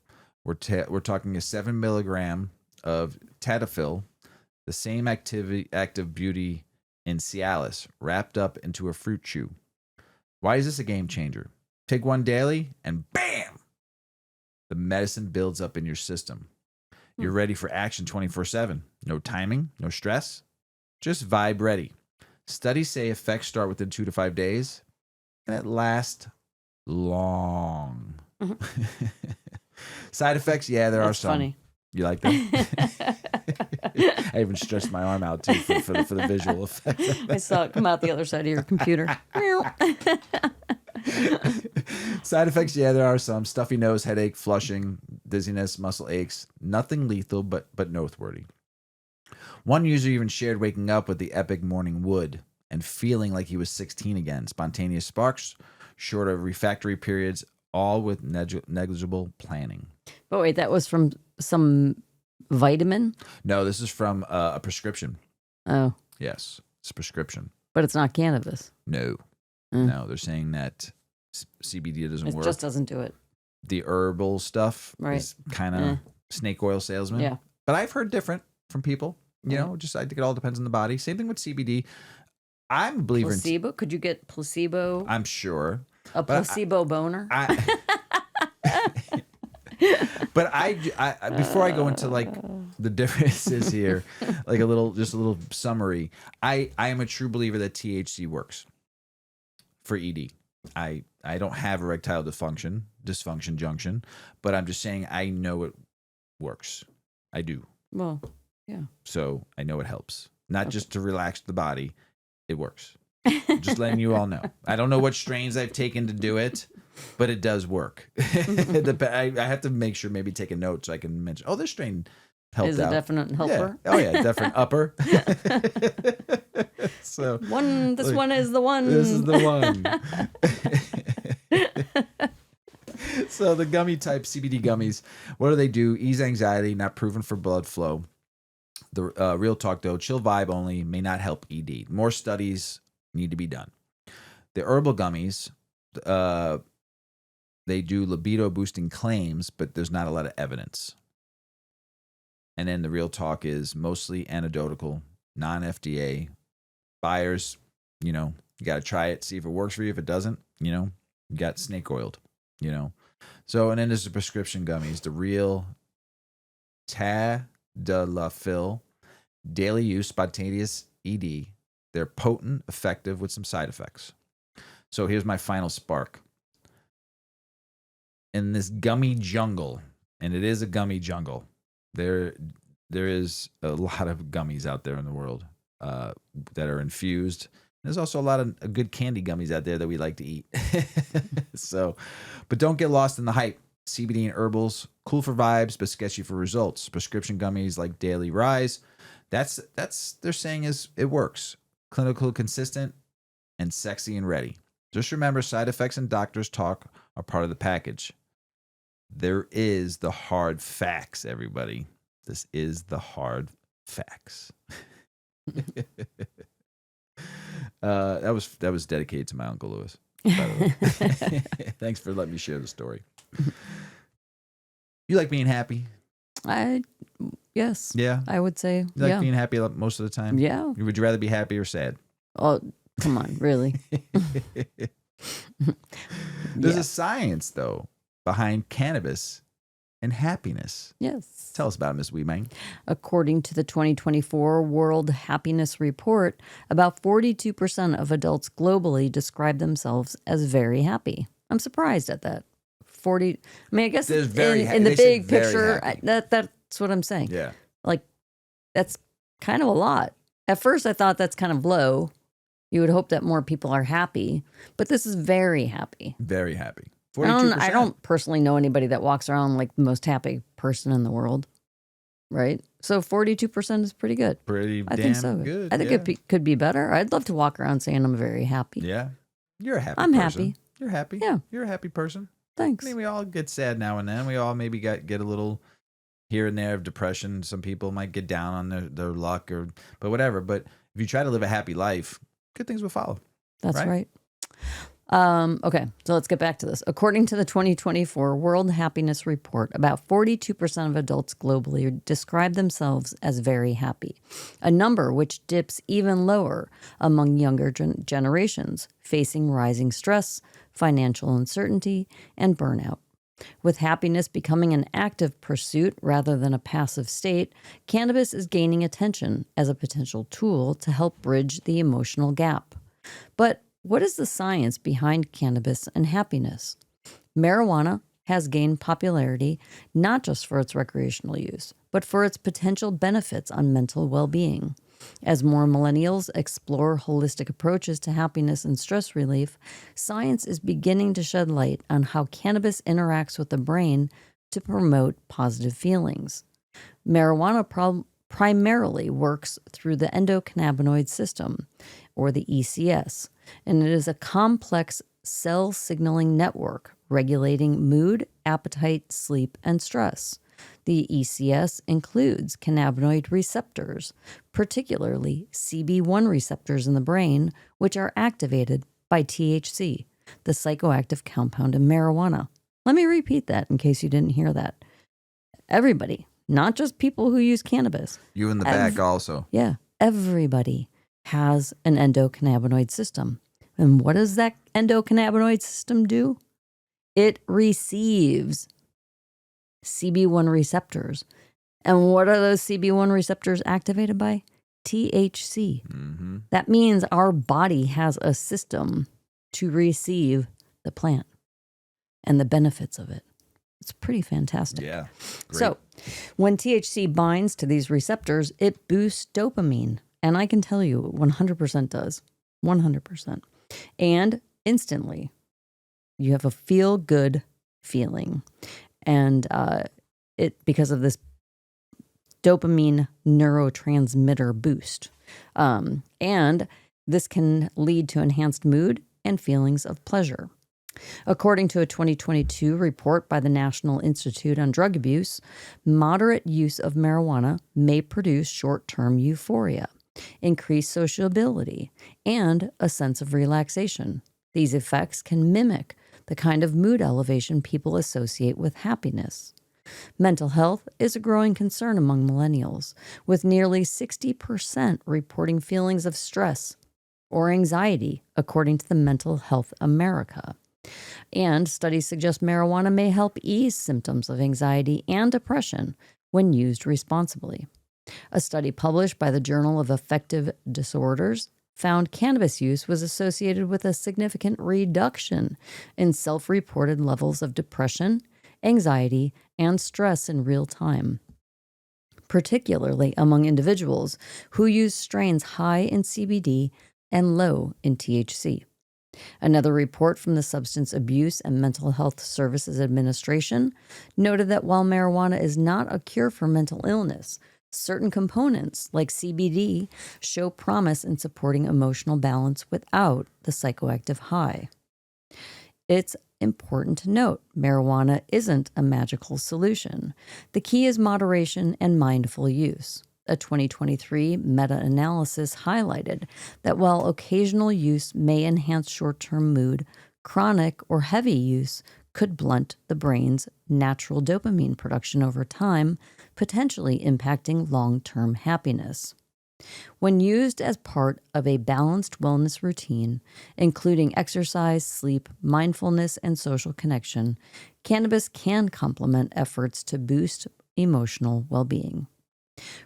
we're talking a 7 milligram of Tadalafil, the same active beauty in Cialis, wrapped up into a fruit chew. Why is this a game changer? Take one daily and bam! The medicine builds up in your system. You're ready for action 24/7. No timing, no stress, just vibe ready. Studies say effects start within 2 to 5 days, and it lasts long. Side effects, yeah, there are some. Funny. You like that? I even stretched my arm out too for the visual effect. I saw it come out the other side of your computer. Side effects, yeah, there are some. Stuffy nose, headache, flushing, dizziness, muscle aches. Nothing lethal, but noteworthy. One user even shared waking up with the epic morning wood and feeling like he was 16 again. Spontaneous sparks, short of refractory periods, all with negligible planning. But wait, that was from some vitamin? No, this is from a prescription. Oh. Yes, it's a prescription. But it's not cannabis. No. No, they're saying that CBD doesn't work. It just doesn't do it. The herbal stuff is kind of snake oil salesman. Yeah. But I've heard different from people. You know, just I think it all depends on the body. Same thing with CBD. I'm a believer placebo? Could you get placebo? I'm sure. A placebo boner. Before I go into like the differences here, like a little summary. I am a true believer that THC works for ED. I don't have erectile dysfunction junction, but I'm just saying I know it works. I do. Well, yeah. So I know it helps. Not just to relax the body. It works. Just letting you all know. I don't know what strains I've taken to do it, but it does work. I have to make sure, maybe take a note so I can mention, this strain helped out. Is a definite helper. Yeah. Oh yeah, definite upper. So this one is the one. This is the one. So the gummy type CBD gummies, what do they do? Ease anxiety, not proven for blood flow. The real talk though, chill vibe only, may not help ED. More studies need to be done. The herbal gummies, they do libido boosting claims, but there's not a lot of evidence. And then the real talk is mostly anecdotal, non-FDA. Buyers, you got to try it, see if it works for you. If it doesn't, you got snake oiled, So, and then there's the prescription gummies, the real tadalafil, daily use, spontaneous ED. They're potent, effective with some side effects. So here's my final spark. In this gummy jungle, and it is a gummy jungle, there is a lot of gummies out there in the world that are infused. There's also a lot of good candy gummies out there that we like to eat. So, but don't get lost in the hype. CBD and herbals, cool for vibes, but sketchy for results. Prescription gummies like Daily Rise, that's they're saying is it works. Clinical, consistent, and sexy and ready. Just remember, side effects and doctors' talk are part of the package. There is the hard facts, everybody. This is the hard facts. That was dedicated to my Uncle Lewis, by the way. Thanks for letting me share the story. You like being happy? Yes. Yeah. I would say. You like being happy most of the time? Yeah. Would you rather be happy or sad? Oh, come on, really? There's a science, though, behind cannabis and happiness. Yes. Tell us about it, Ms. Weedman. According to the 2024 World Happiness Report, about 42% of adults globally describe themselves as very happy. I'm surprised at that. I mean, I guess in the big picture, that's what I'm saying. Yeah. Like, that's kind of a lot. At first, I thought that's kind of low. You would hope that more people are happy, but this is very happy. Very happy. 42%. I don't personally know anybody that walks around like the most happy person in the world, right? So 42% is pretty good. I think so. Good. I think it could be better. I'd love to walk around saying I'm very happy. Yeah. You're a happy I'm person. happy. You're happy. Yeah. You're a happy person. Thanks. I mean, we all get sad now and then. We all maybe get a little here and there of depression. Some people might get down on their luck but whatever. But if you try to live a happy life, good things will follow. That's right. Okay, so let's get back to this. According to the 2024 World Happiness Report, about 42% of adults globally describe themselves as very happy, a number which dips even lower among younger generations facing rising stress, financial uncertainty, and burnout. With happiness becoming an active pursuit rather than a passive state, cannabis is gaining attention as a potential tool to help bridge the emotional gap. But what is the science behind cannabis and happiness? Marijuana has gained popularity not just for its recreational use, but for its potential benefits on mental well-being. As more millennials explore holistic approaches to happiness and stress relief, science is beginning to shed light on how cannabis interacts with the brain to promote positive feelings. Marijuana primarily works through the endocannabinoid system, or the ECS, and it is a complex cell signaling network regulating mood, appetite, sleep, and stress. The ECS includes cannabinoid receptors, particularly CB1 receptors in the brain, which are activated by THC, the psychoactive compound in marijuana. Let me repeat that in case you didn't hear that. Everybody, not just people who use cannabis. You in the back also. Yeah, everybody has an endocannabinoid system. And what does that endocannabinoid system do? It receives CB1 receptors. And what are those CB1 receptors activated by? THC. Mm-hmm. That means our body has a system to receive the plant and the benefits of it. It's pretty fantastic. Yeah. Great. So when THC binds to these receptors, it boosts dopamine. And I can tell you 100% does. 100%. And instantly, you have a feel-good feeling. And because of this dopamine neurotransmitter boost. And this can lead to enhanced mood and feelings of pleasure. According to a 2022 report by the National Institute on Drug Abuse, moderate use of marijuana may produce short-term euphoria, increased sociability, and a sense of relaxation. These effects can mimic the kind of mood elevation people associate with happiness. Mental health is a growing concern among millennials, with nearly 60% reporting feelings of stress or anxiety, according to the Mental Health America. And studies suggest marijuana may help ease symptoms of anxiety and depression when used responsibly. A study published by the Journal of Affective Disorders found cannabis use was associated with a significant reduction in self-reported levels of depression, anxiety, and stress in real time, particularly among individuals who use strains high in CBD and low in THC. Another report from the Substance Abuse and Mental Health Services Administration noted that while marijuana is not a cure for mental illness, certain components, like CBD, show promise in supporting emotional balance without the psychoactive high. It's important to note, marijuana isn't a magical solution. The key is moderation and mindful use. A 2023 meta-analysis highlighted that while occasional use may enhance short-term mood, chronic or heavy use could blunt the brain's natural dopamine production over time, potentially impacting long-term happiness. When used as part of a balanced wellness routine, including exercise, sleep, mindfulness, and social connection, cannabis can complement efforts to boost emotional well-being.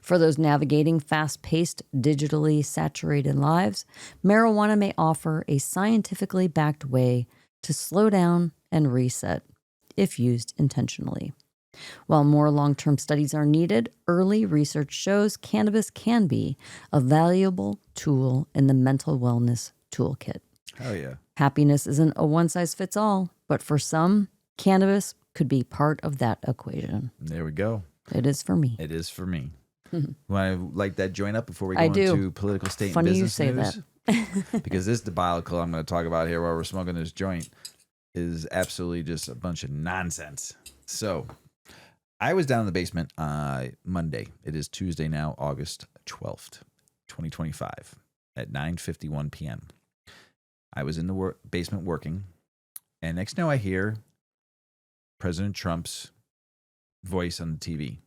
For those navigating fast-paced, digitally saturated lives, marijuana may offer a scientifically backed way to slow down and reset if used intentionally. While more long-term studies are needed, early research shows cannabis can be a valuable tool in the mental wellness toolkit. Oh, yeah. Happiness isn't a one-size-fits-all, but for some, cannabis could be part of that equation. There we go. It is for me. It is for me. Want to light that joint up before we go I do. into political state Funny and you business say news? that. Because this debacle I'm going to talk about here while we're smoking this joint is absolutely just a bunch of nonsense. So I was down in the basement Monday. It is Tuesday now, August 12th, 2025 at 9:51 p.m. I was in the basement working, and next thing I hear President Trump's voice on the TV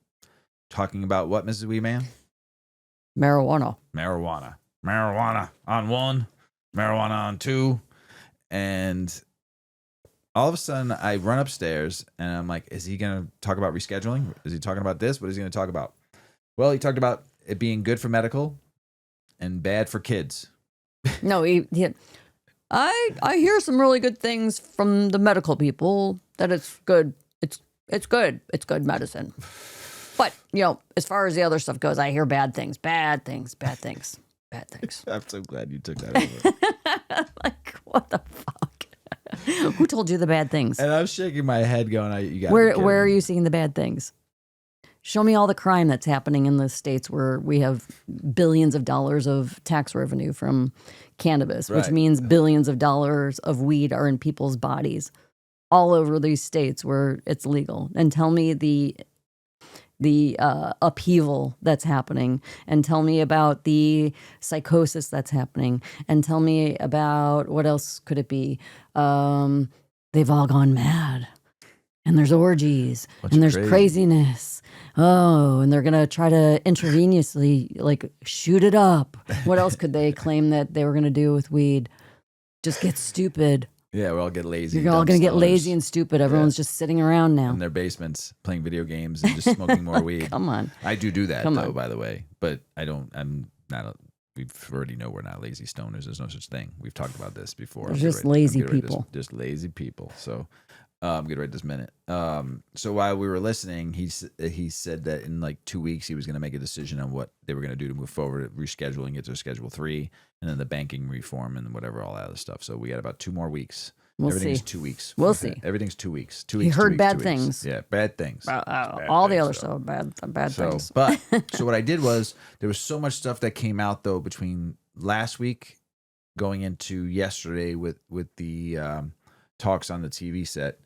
talking about what, Mrs. Weedman? Marijuana. Marijuana on one, marijuana on two. And all of a sudden, I run upstairs, and I'm like, is he going to talk about rescheduling? Is he talking about this? What is he going to talk about? Well, he talked about it being good for medical and bad for kids. No, I hear some really good things from the medical people that it's good. It's good. It's good medicine. But, as far as the other stuff goes, I hear bad things. Bad things. I'm so glad you took that over. Like, what the fuck? Who told you the bad things? And I'm shaking my head going, you got Where are you seeing the bad things? Show me all the crime that's happening in the states where we have billions of dollars of tax revenue from cannabis, which means billions of dollars of weed are in people's bodies all over these states where it's legal. And tell me the upheaval that's happening, and tell me about the psychosis that's happening, and tell me about what else could it be? They've all gone mad, and there's orgies, and there's craziness. Oh, and they're gonna try to intravenously shoot it up. What else could they claim that they were gonna do with weed? just get stupid. Yeah, we all get lazy. You're all dumb going to get stoners lazy and stupid. Everyone's just sitting around now. in their basements playing video games and just smoking more weed. Come on. I do that Come though, on. by the way. But I'm not. We already know we're not lazy stoners. There's no such thing. We've talked about this before. They're just lazy people. Just lazy people. So, get right this minute. So while we were listening, he said that in like 2 weeks he was going to make a decision on what they were going to do to move forward, rescheduling it to Schedule 3, and then the banking reform and whatever, all that other stuff. So we got about 2 more weeks. We'll Everything's see. 2 weeks. We'll see. Everything's 2 weeks. 2 He weeks. heard 2 weeks, bad 2 weeks. things. Yeah, bad things. All the other stuff, bad things. But so what I did was there was so much stuff that came out though between last week going into yesterday with the talks on the TV set.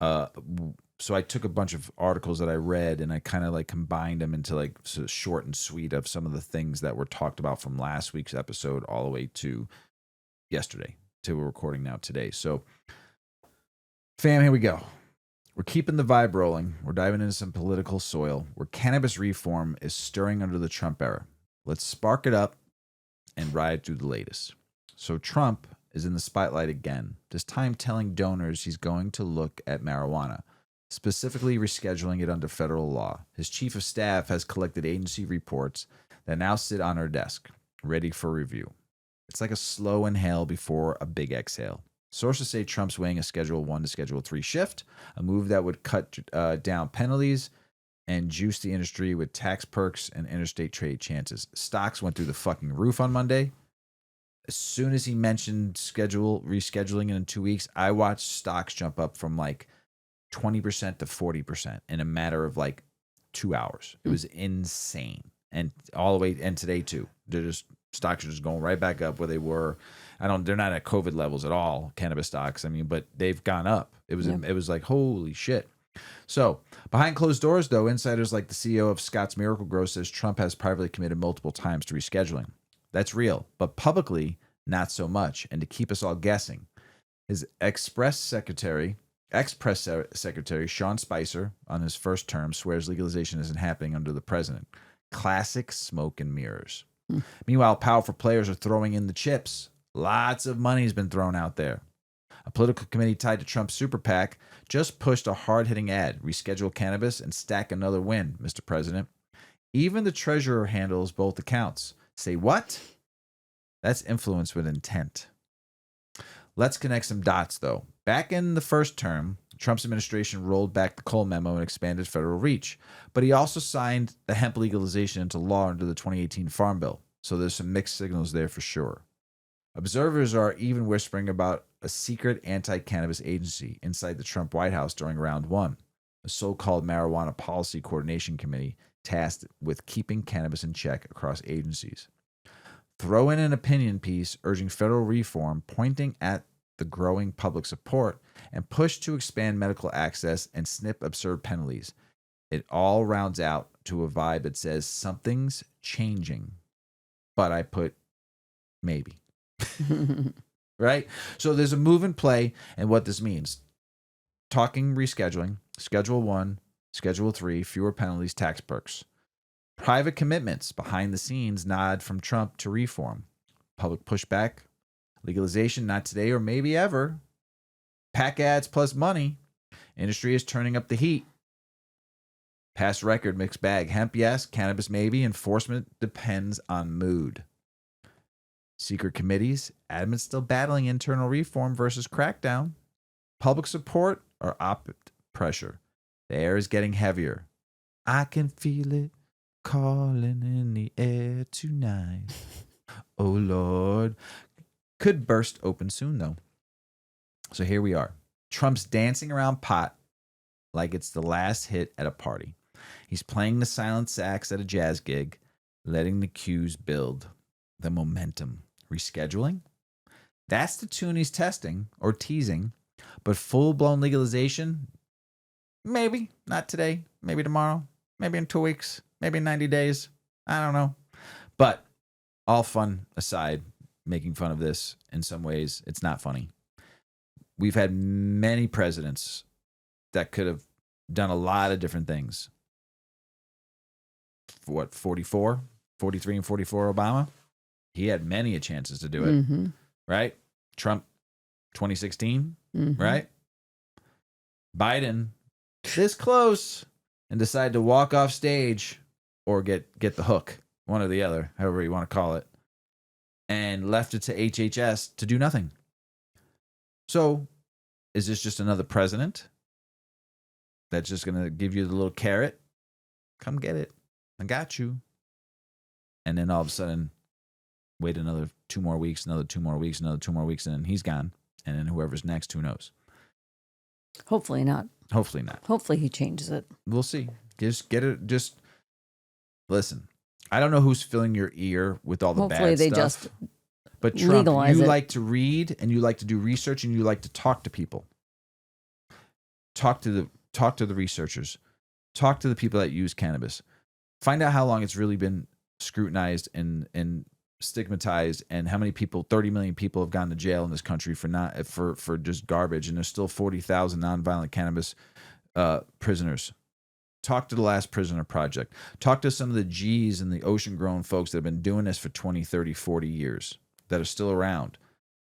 So I took a bunch of articles that I read and I kind of like combined them into like sort of short and sweet of some of the things that were talked about from last week's episode all the way to yesterday. To we're recording now today. So, fam, here we go. We're keeping the vibe rolling. We're diving into some political soil where cannabis reform is stirring under the Trump era. Let's spark it up and ride through the latest. So Trump is in the spotlight again, this time telling donors he's going to look at marijuana, specifically rescheduling it under federal law. His chief of staff has collected agency reports that now sit on her desk, ready for review. It's like a slow inhale before a big exhale. Sources say Trump's weighing a Schedule 1 to Schedule 3 shift, a move that would cut down penalties and juice the industry with tax perks and interstate trade chances. Stocks went through the fucking roof on Monday. As soon as he mentioned rescheduling it in 2 weeks, I watched stocks jump up from like 20% to 40% in a matter of like 2 hours. It was insane. And all the way, and today too. Stocks are just going right back up where they were. They're not at COVID levels at all, cannabis stocks. I mean, but they've gone up. It was like, holy shit. So behind closed doors, though, insiders like the CEO of Scott's Miracle Grow says Trump has privately committed multiple times to rescheduling. That's real, but publicly, not so much. And to keep us all guessing, his ex-press secretary, Sean Spicer, on his first term, swears legalization isn't happening under the president. Classic smoke and mirrors. Meanwhile, powerful players are throwing in the chips. Lots of money has been thrown out there. A political committee tied to Trump's super PAC just pushed a hard-hitting ad, reschedule cannabis and stack another win, Mr. President. Even the treasurer handles both accounts. Say what? That's influence with intent. Let's connect some dots, though. Back in the first term, Trump's administration rolled back the Cole memo and expanded federal reach. But he also signed the hemp legalization into law under the 2018 Farm Bill. So there's some mixed signals there for sure. Observers are even whispering about a secret anti-cannabis agency inside the Trump White House during round one, a so-called marijuana policy coordination committee tasked with keeping cannabis in check across agencies. Throw in an opinion piece urging federal reform, pointing at the growing public support, and push to expand medical access and snip absurd penalties. It all rounds out to a vibe that says something's changing, but I put maybe. Right? So there's a move and play, and what this means. Talking rescheduling, Schedule 1, Schedule 3, fewer penalties, tax perks. Private commitments behind the scenes nod from Trump to reform. Public pushback, legalization not today or maybe ever. PAC ads plus money. Industry is turning up the heat. Past record, mixed bag. Hemp, yes. Cannabis, maybe. Enforcement depends on mood. Secret committees, admin still battling internal reform versus crackdown. Public support or op pressure. The air is getting heavier. I can feel it calling in the air tonight. Oh, Lord. Could burst open soon, though. So here we are. Trump's dancing around pot like it's the last hit at a party. He's playing the silent sax at a jazz gig, letting the cues build. The momentum. Rescheduling? That's the tune he's testing or teasing. But full-blown legalization? Maybe. Not today. Maybe tomorrow. Maybe in 2 weeks. Maybe in 90 days. I don't know. But all fun aside, making fun of this, in some ways, it's not funny. We've had many presidents that could have done a lot of different things. What, 44? 43 and 44 Obama? He had many chances to do it, right? Trump 2016, Mm-hmm. right? Biden, this close, and decided to walk off stage or get the hook, one or the other, however you want to call it, and left it to HHS to do nothing. So, is this just another president that's just going to give you the little carrot? Come get it. I got you. And then all of a sudden, wait another 2 more weeks, another 2 more weeks, another 2 more weeks, and then he's gone. And then whoever's next, who knows? Hopefully not. Hopefully not. Hopefully he changes it. We'll see. Just get it. Just listen. I don't know who's filling your ear with all the Hopefully bad they stuff. just But Trump, legalize you it. like to read and you like to do research and you like to talk to people. Talk to the researchers. Talk to the people that use cannabis. Find out how long it's really been scrutinized and stigmatized, and how many people, 30 million people, have gone to jail in this country for just garbage, and there's still 40,000 nonviolent cannabis prisoners. Talk to the Last Prisoner Project. Talk to some of the G's and the ocean-grown folks that have been doing this for 20, 30, 40 years that are still around.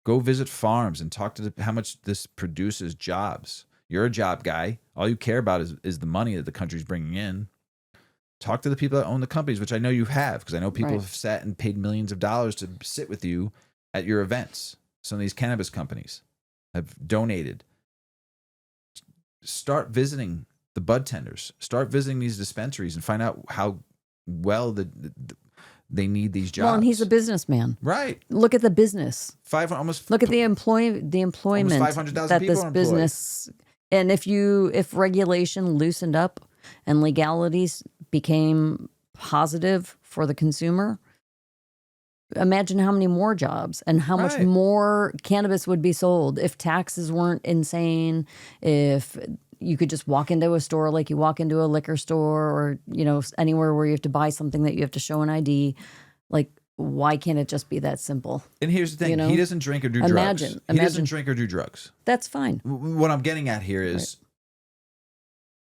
Go visit farms and talk to how much this produces jobs. You're a job guy. All you care about is the money that the country's bringing in. Talk to the people that own the companies, which I know you have, because I know people have sat and paid millions of dollars to sit with you at your events. Some of these cannabis companies have donated. Start visiting the bud tenders. Start visiting these dispensaries and find out how well they need these jobs. Well, and he's a businessman. Right. Look at the business. Look at the employment almost 500,000 that people this are employed. business. And if regulation loosened up and legalities became positive for the consumer, imagine how many more jobs and how much more cannabis would be sold if taxes weren't insane, if you could just walk into a store like you walk into a liquor store, or anywhere where you have to buy something that you have to show an ID. Like, why can't it just be that simple? And here's the thing. He doesn't drink or do drugs. He doesn't drink or do drugs. That's fine. What I'm getting at here is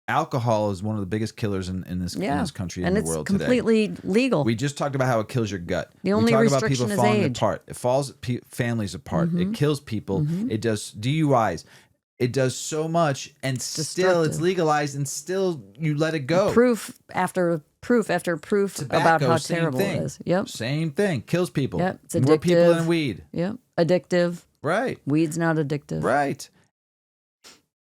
alcohol is one of the biggest killers in this country and in the world today. And it's completely legal. We just talked about how it kills your gut. The only we talk about restriction people is falling age. apart. It falls families apart. It kills people. It does DUIs. It does so much, and still it's legalized, and still you let it go. Proof after proof after proof about how terrible it is. Yep. Same thing. Kills people. Yep. It's addictive. More people than weed. Yep. Addictive. Right. Weed's not addictive. Right.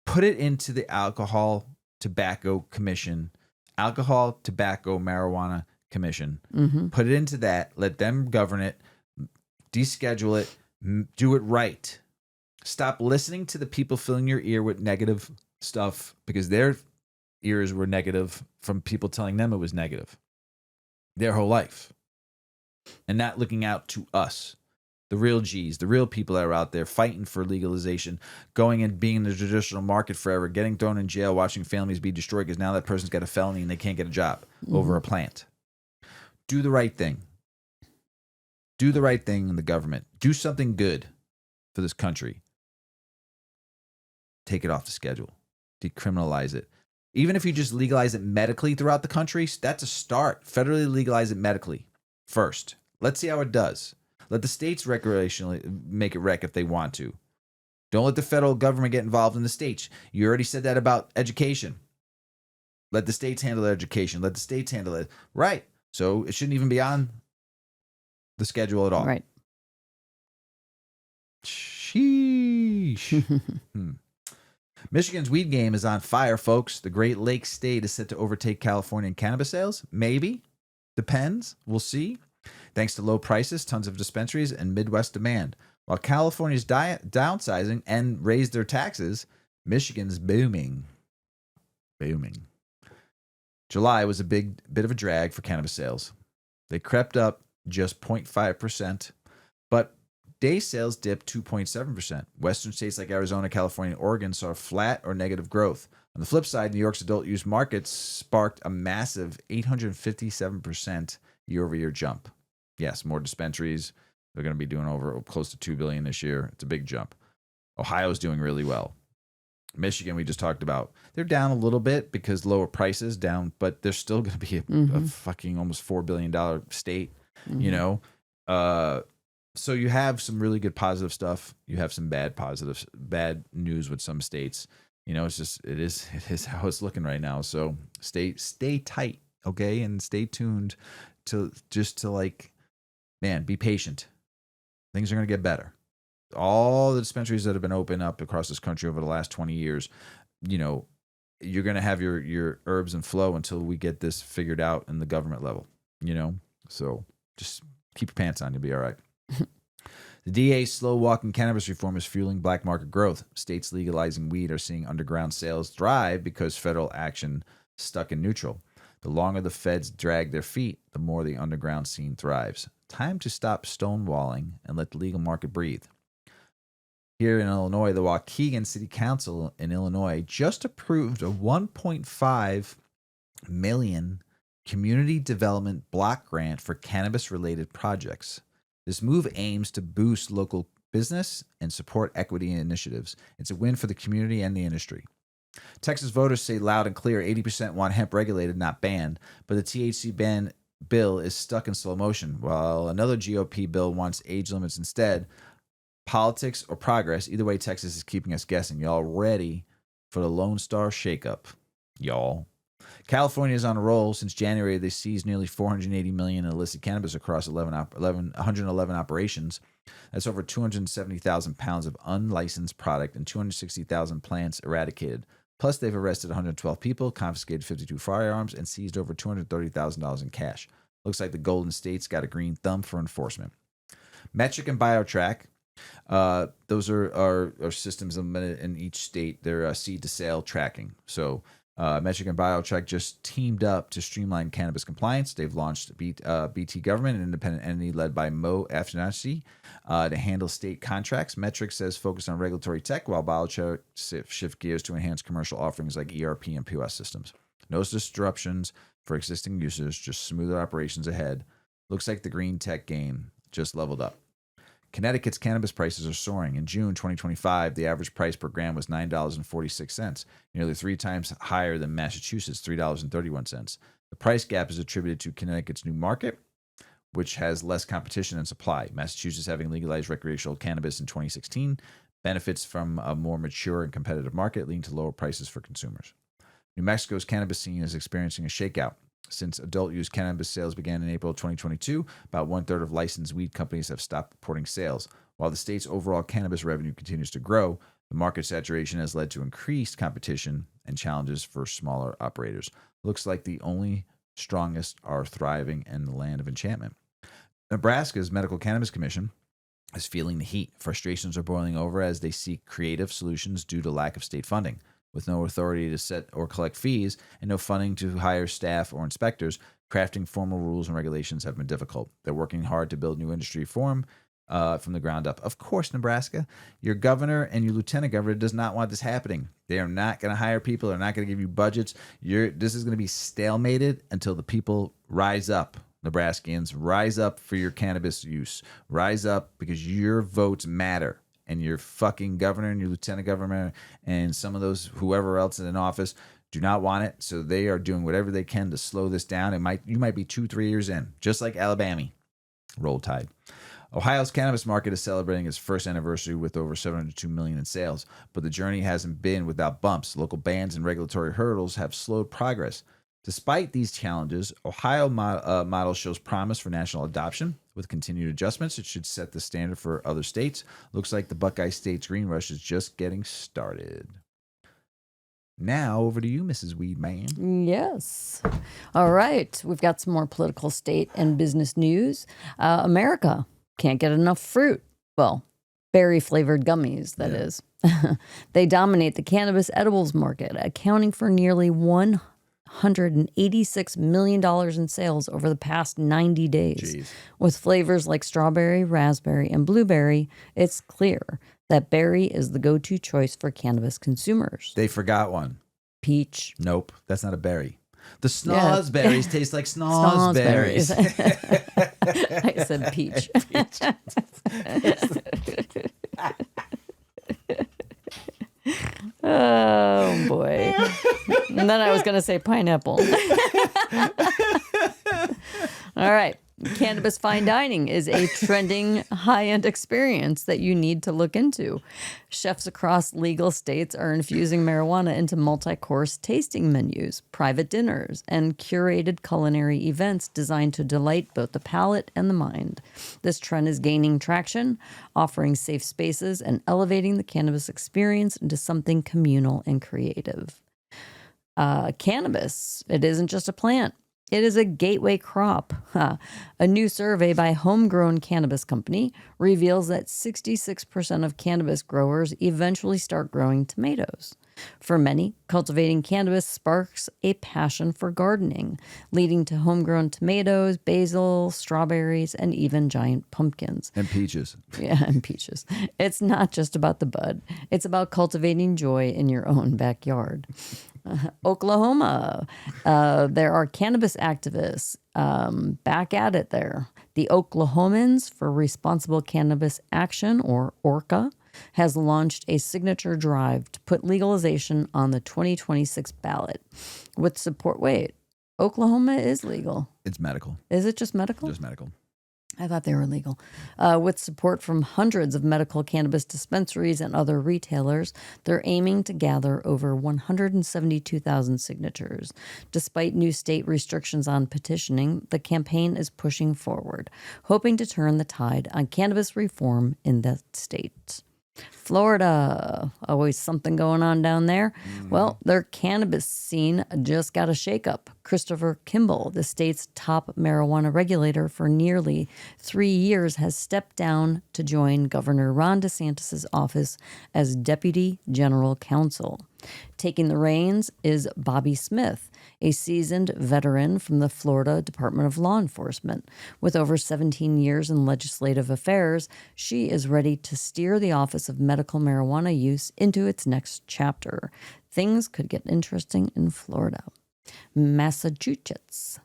Put it into the Alcohol, Tobacco Commission, Alcohol, Tobacco, Marijuana Commission. Put it into that. Let them govern it. Deschedule it. Do it right. Stop listening to the people filling your ear with negative stuff, because their ears were negative from people telling them it was negative their whole life, and not looking out to us, the real G's, the real people that are out there fighting for legalization, going and being in the traditional market forever, getting thrown in jail, watching families be destroyed because now that person's got a felony and they can't get a job over a plant. Do the right thing. Do the right thing in the government. Do something good for this country. Take it off the schedule. Decriminalize it. Even if you just legalize it medically throughout the country, that's a start. Federally legalize it medically first. Let's see how it does. Let the states recreationally make it rec if they want to. Don't let the federal government get involved in the states. You already said that about education. Let the states handle their education. Let the states handle it. Right. So it shouldn't even be on the schedule at all. Right. Sheesh. Michigan's weed game is on fire, folks. The Great Lakes state is set to overtake California in cannabis sales. Maybe. Depends. We'll see. Thanks to low prices, tons of dispensaries, and Midwest demand. While California's downsizing and raised their taxes, Michigan's booming. Booming. July was a bit of a drag for cannabis sales. They crept up just 0.5%, but day sales dipped 2.7%. Western states like Arizona, California, and Oregon saw flat or negative growth. On the flip side, New York's adult use markets sparked a massive 857% year-over-year jump. Yes, more dispensaries. They're going to be doing over close to $2 billion this year. It's a big jump. Ohio's doing really well. Michigan, we just talked about. They're down a little bit because lower prices down, but they're still going to be a fucking almost $4 billion state, you know? So you have some really good positive stuff. You have some bad news with some states. It is how it's looking right now. So stay tight, okay, and stay tuned to like, man, be patient. Things are gonna get better. All the dispensaries that have been opened up across this country over the last 20 years, you're gonna have your herbs and flow until we get this figured out in the government level. So just keep your pants on, you'll be all right. The DA's slow-walking cannabis reform is fueling black market growth. States legalizing weed are seeing underground sales thrive because federal action stuck in neutral. The longer the feds drag their feet, the more the underground scene thrives. Time to stop stonewalling and let the legal market breathe. Here in Illinois, the Waukegan City Council in Illinois just approved a $1.5 million community development block grant for cannabis-related projects. This move aims to boost local business and support equity initiatives. It's a win for the community and the industry. Texas voters say loud and clear 80% want hemp regulated, not banned, but the THC ban bill is stuck in slow motion, while another GOP bill wants age limits instead. Politics or progress, either way, Texas is keeping us guessing. Y'all ready for the Lone Star shakeup? Y'all. California is on a roll. Since January, they seized nearly $480 million in illicit cannabis across 111 operations. That's over 270,000 pounds of unlicensed product and 260,000 plants eradicated. Plus, they've arrested 112 people, confiscated 52 firearms, and seized over $230,000 in cash. Looks like the Golden State's got a green thumb for enforcement. Metric and BioTrack. Those are systems implemented in each state. They're seed to sale tracking. So Metric and BioTrack just teamed up to streamline cannabis compliance. They've launched BT Government, an independent entity led by Mo Afnasi, to handle state contracts. Metric says focus on regulatory tech, while BioTrack shift gears to enhance commercial offerings like ERP and POS systems. No disruptions for existing users, just smoother operations ahead. Looks like the green tech game just leveled up. Connecticut's cannabis prices are soaring. In June 2025, the average price per gram was $9.46, nearly 3 times higher than Massachusetts' $3.31. The price gap is attributed to Connecticut's new market, which has less competition and supply. Massachusetts, having legalized recreational cannabis in 2016, benefits from a more mature and competitive market, leading to lower prices for consumers. New Mexico's cannabis scene is experiencing a shakeout. Since adult-use cannabis sales began in April 2022, about one-third of licensed weed companies have stopped reporting sales. While the state's overall cannabis revenue continues to grow, the market saturation has led to increased competition and challenges for smaller operators. Looks like the only strongest are thriving in the land of enchantment. Nebraska's Medical Cannabis Commission is feeling the heat. Frustrations are boiling over as they seek creative solutions due to lack of state funding. With no authority to set or collect fees and no funding to hire staff or inspectors, crafting formal rules and regulations have been difficult. They're working hard to build new industry reform from the ground up. Of course, Nebraska, your governor and your lieutenant governor does not want this happening. They are not going to hire people. They're not going to give you budgets. This is going to be stalemated until the people rise up. Nebraskans, rise up for your cannabis use. Rise up because your votes matter. And your fucking governor and your lieutenant governor and some of those, whoever else is in office, do not want it. So they are doing whatever they can to slow this down. You might be 2-3 years in, just like Alabama. Roll Tide. Ohio's cannabis market is celebrating its first anniversary with over $702 million in sales, but the journey hasn't been without bumps. Local bans and regulatory hurdles have slowed progress. Despite these challenges, Ohio model shows promise for national adoption. With continued adjustments, it should set the standard for other states. Looks like the Buckeye State's green rush is just getting started. Now, over to you, Mrs. Weedman. Yes. All right. We've got some more political, state, and business news. America can't get enough fruit. Well, berry-flavored gummies, that is. They dominate the cannabis edibles market, accounting for nearly $186 million in sales over the past 90 days. Jeez. With flavors like strawberry, raspberry, and blueberry, it's clear that berry is the go-to choice for cannabis consumers. They forgot one. Peach. Nope, that's not a berry. The snozberries taste like snozberries. I said peach. Oh, boy. And then I was going to say pineapple. All right. Cannabis fine dining is a trending high-end experience that you need to look into. Chefs across legal states are infusing marijuana into multi-course tasting menus, private dinners, and curated culinary events designed to delight both the palate and the mind. This trend is gaining traction, offering safe spaces and elevating the cannabis experience into something communal and creative. Cannabis, it isn't just a plant. It is a gateway crop. A new survey by Homegrown Cannabis Company reveals that 66% of cannabis growers eventually start growing tomatoes. For many, cultivating cannabis sparks a passion for gardening, leading to homegrown tomatoes, basil, strawberries, and even giant pumpkins. And peaches. Yeah, and peaches. It's not just about the bud. It's about cultivating joy in your own backyard. Oklahoma. There are cannabis activists back at it there. The Oklahomans for Responsible Cannabis Action, or ORCA, has launched a signature drive to put legalization on the 2026 ballot. With support, wait, Oklahoma is legal. It's medical. Is it just medical? Just medical. I thought they were legal. With support from hundreds of medical cannabis dispensaries and other retailers, they're aiming to gather over 172,000 signatures. Despite new state restrictions on petitioning, the campaign is pushing forward, hoping to turn the tide on cannabis reform in that state. Florida, always something going on down there. Well, their cannabis scene just got a shakeup. Christopher Kimball, the state's top marijuana regulator for nearly 3 years, has stepped down to join Governor Ron DeSantis' office as Deputy General Counsel. Taking the reins is Bobby Smith, a seasoned veteran from the Florida Department of Law Enforcement. With over 17 years in legislative affairs, she is ready to steer the Office of Medical Marijuana Use into its next chapter. Things could get interesting in Florida. Massachusetts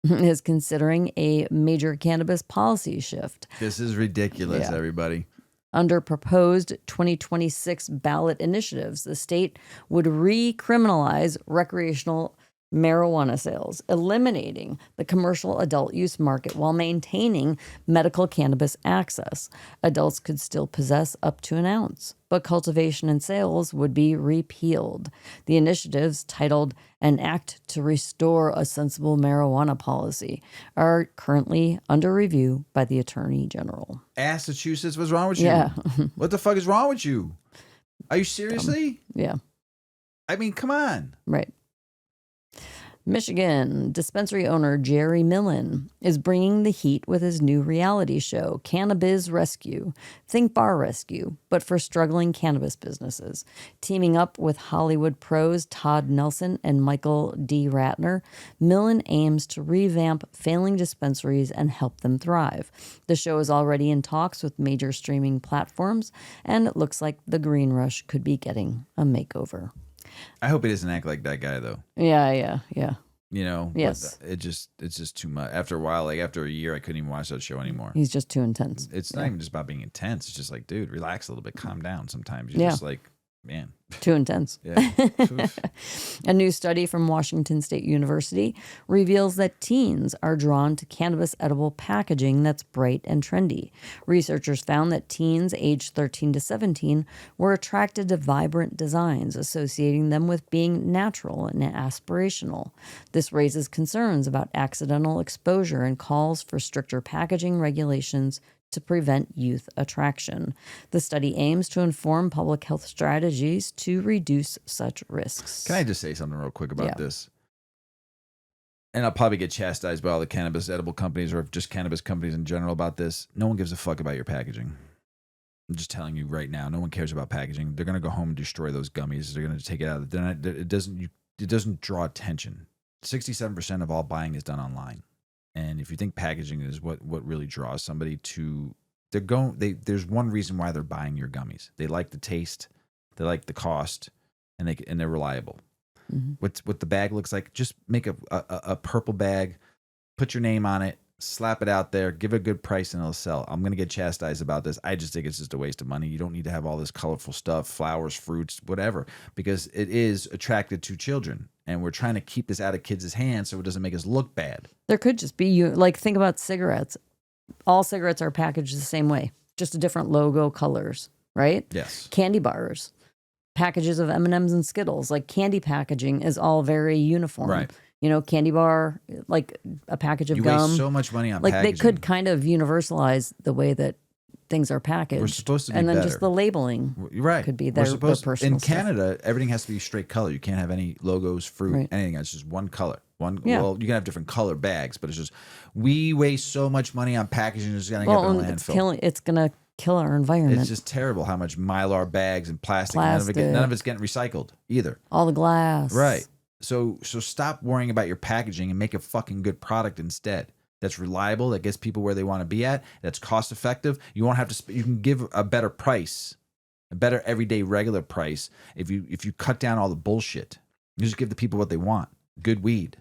is considering a major cannabis policy shift. This is ridiculous, everybody. Under proposed 2026 ballot initiatives, the state would recriminalize recreational marijuana sales, eliminating the commercial adult use market while maintaining medical cannabis access. Adults could still possess up to an ounce, but cultivation and sales would be repealed. The initiatives, titled An Act to Restore a Sensible Marijuana Policy, are currently under review by the Attorney General. Massachusetts, what's wrong with you? Yeah. What the fuck is wrong with you? Are you seriously? Yeah. I mean, come on. Right. Michigan dispensary owner Jerry Millen is bringing the heat with his new reality show, Cannabis Rescue. Think bar rescue, but for struggling cannabis businesses. Teaming up with Hollywood pros Todd Nelson and Michael D. Ratner, Millen aims to revamp failing dispensaries and help them thrive. The show is already in talks with major streaming platforms, and it looks like the Green Rush could be getting a makeover. I hope he doesn't act like that guy, though. Yeah. You know, Yes. it's just too much. After a while, like after a year, I couldn't even watch that show anymore. He's just too intense. It's not even just about being intense. It's just like, dude, relax a little bit, calm down. Sometimes you're Yeah. just like, man, Too intense. yeah. A new study from Washington State University reveals that teens are drawn to cannabis edible packaging that's bright and trendy. Researchers found that teens aged 13 to 17 were attracted to vibrant designs, associating them with being natural and aspirational. This raises concerns about accidental exposure and calls for stricter packaging regulations to prevent youth attraction. The study aims to inform public health strategies to reduce such risks. Can I just say something real quick about Yeah. this? And I'll probably get chastised by all the cannabis edible companies or just cannabis companies in general about this. No one gives a fuck about your packaging. I'm just telling you right now, no one cares about packaging. They're going to go home and destroy those gummies. They're going to take it out. It doesn't draw attention. 67% of all buying is done online. And if you think packaging is what really draws somebody to, there's one reason why they're buying your gummies. They like the taste, they like the cost, and they're reliable. Mhm. What the bag looks like, just make a purple bag, put your name on it, slap it out there, give it a good price, and it'll sell. I'm going to get chastised about this. I just think it's just a waste of money. You don't need to have all this colorful stuff, flowers, fruits, whatever, because it is attracted to children. and we're trying to keep this out of kids' hands so it doesn't make us look bad. There could just be like think about cigarettes. All cigarettes are packaged the same way, just a different logo, colors, right? Yes. Candy bars, packages of M&Ms and Skittles, like candy packaging is all very uniform. Right. You know, candy bar, like a package of You gum. waste so much money on like packaging. they could kind of universalize the way that things are packaged. We're supposed to be and then better. just the labeling. You're right. Could be We're their personal in stuff. Canada, everything has to be straight color. You can't have any logos, fruit, Right. anything. It's just one color. Yeah. Well, you can have different color bags, but it's just we waste so much money on packaging. It's gonna get Well, in and landfill. it's gonna kill our environment. It's just terrible how much Mylar bags and plastic. None of it's getting recycled either. All the glass. Right. So stop worrying about your packaging and make a fucking good product instead. That's reliable, that gets people where they want to be at, that's cost effective. You won't have to you can give a better price, a better everyday regular price if you cut down all the bullshit. You just give the people what they want. Good weed.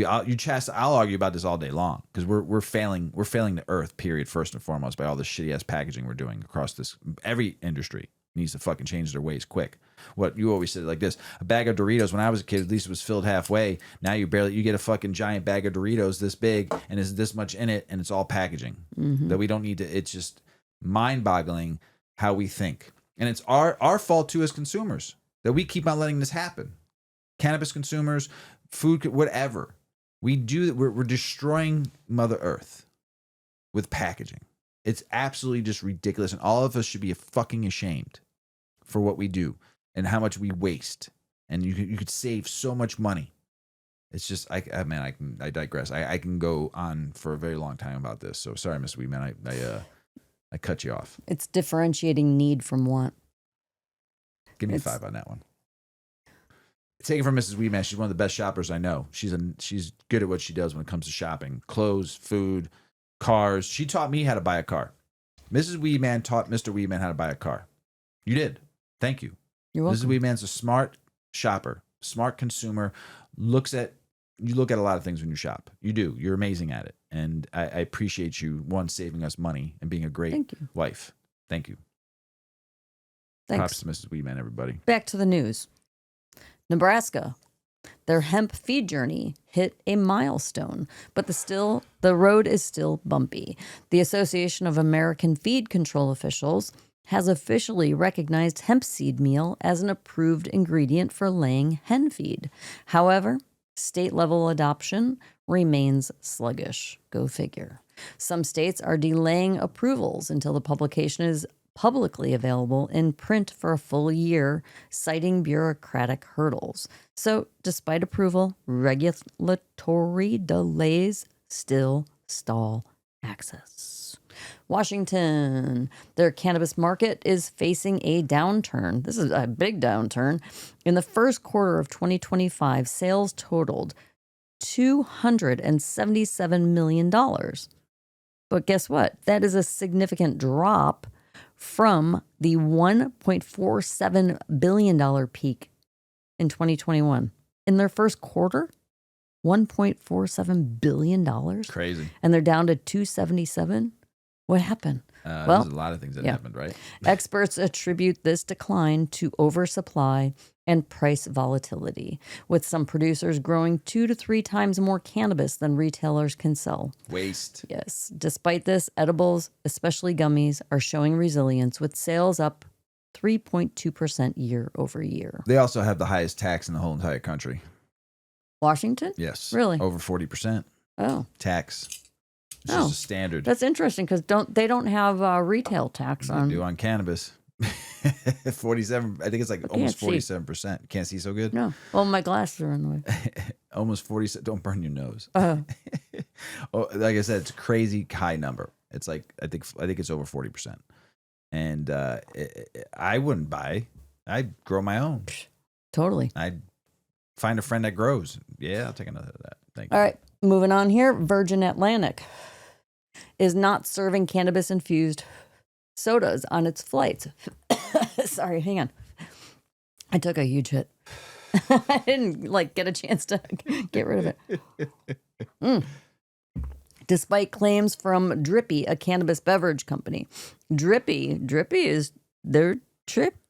I'll argue about this all day long because we're failing the earth, period, first and foremost, by all this shitty ass packaging we're doing across this. Every industry needs to fucking change their ways quick. What you always said like this: a bag of Doritos when I was a kid, at least it was filled halfway. Now you get a fucking giant bag of Doritos this big and there's this much in it, and it's all packaging that we don't need to. It's just mind-boggling how we think, and it's our fault too as consumers that we keep on letting this happen. Cannabis consumers, food, whatever. We do that. We're destroying Mother Earth with packaging. It's absolutely just ridiculous. And all of us should be fucking ashamed for what we do and how much we waste. And you could save so much money. It's just, I digress. I can go on for a very long time about this. So sorry, Miss Weedman. I cut you off. It's differentiating need from want. Give me a 5 on that one. Take it from Mrs. Weedman. She's one of the best shoppers I know. She's good at what she does when it comes to shopping. Clothes, food, cars. She taught me how to buy a car. Mrs. Weedman taught Mr. Weedman how to buy a car. You did. Thank you. You're welcome. Mrs. Weedman's a smart shopper, smart consumer. You look at a lot of things when you shop. You do. You're amazing at it. And I appreciate you, one, saving us money and being a great wife. Thank you. Thanks. Props to Mrs. Weedman, everybody. Back to the news. Nebraska, their hemp feed journey hit a milestone, but the road is still bumpy. The Association of American Feed Control Officials has officially recognized hemp seed meal as an approved ingredient for laying hen feed. However, state-level adoption remains sluggish. Go figure. Some states are delaying approvals until the publication is publicly available in print for a full year, citing bureaucratic hurdles. So, despite approval, regulatory delays still stall access. Washington, their cannabis market is facing a downturn. This is a big downturn. In the first quarter of 2025, sales totaled $277 million. But guess what? That is a significant drop from the $1.47 billion peak in 2021. In their first quarter, $1.47 billion. Crazy. And they're down to 277. What happened? There's a lot of things that happened, right? Experts attribute this decline to oversupply and price volatility, with some producers growing 2 to 3 times more cannabis than retailers can sell. Waste. Yes. Despite this, edibles, especially gummies, are showing resilience, with sales up 3.2% year over year. They also have the highest tax in the whole entire country. Washington? Yes. Really? Over 40%. Oh. Tax. It's just a standard. That's interesting because they don't have retail tax on. They do on cannabis. 47. I think it's like almost 47%. You can't see so good. No. Well, my glasses are in the way. Almost 47. Don't burn your nose. Oh, like I said, it's a crazy high number. It's like I think it's over 40%. And I wouldn't buy. I'd grow my own. totally. I'd find a friend that grows. Yeah, I'll take another of that. Thank you. All right, moving on here. Virgin Atlantic is not serving cannabis-infused sodas on its flights. Sorry, hang on. I took a huge hit. I didn't get a chance to get rid of it. Despite claims from Drippy, a cannabis beverage company. Drippy is they're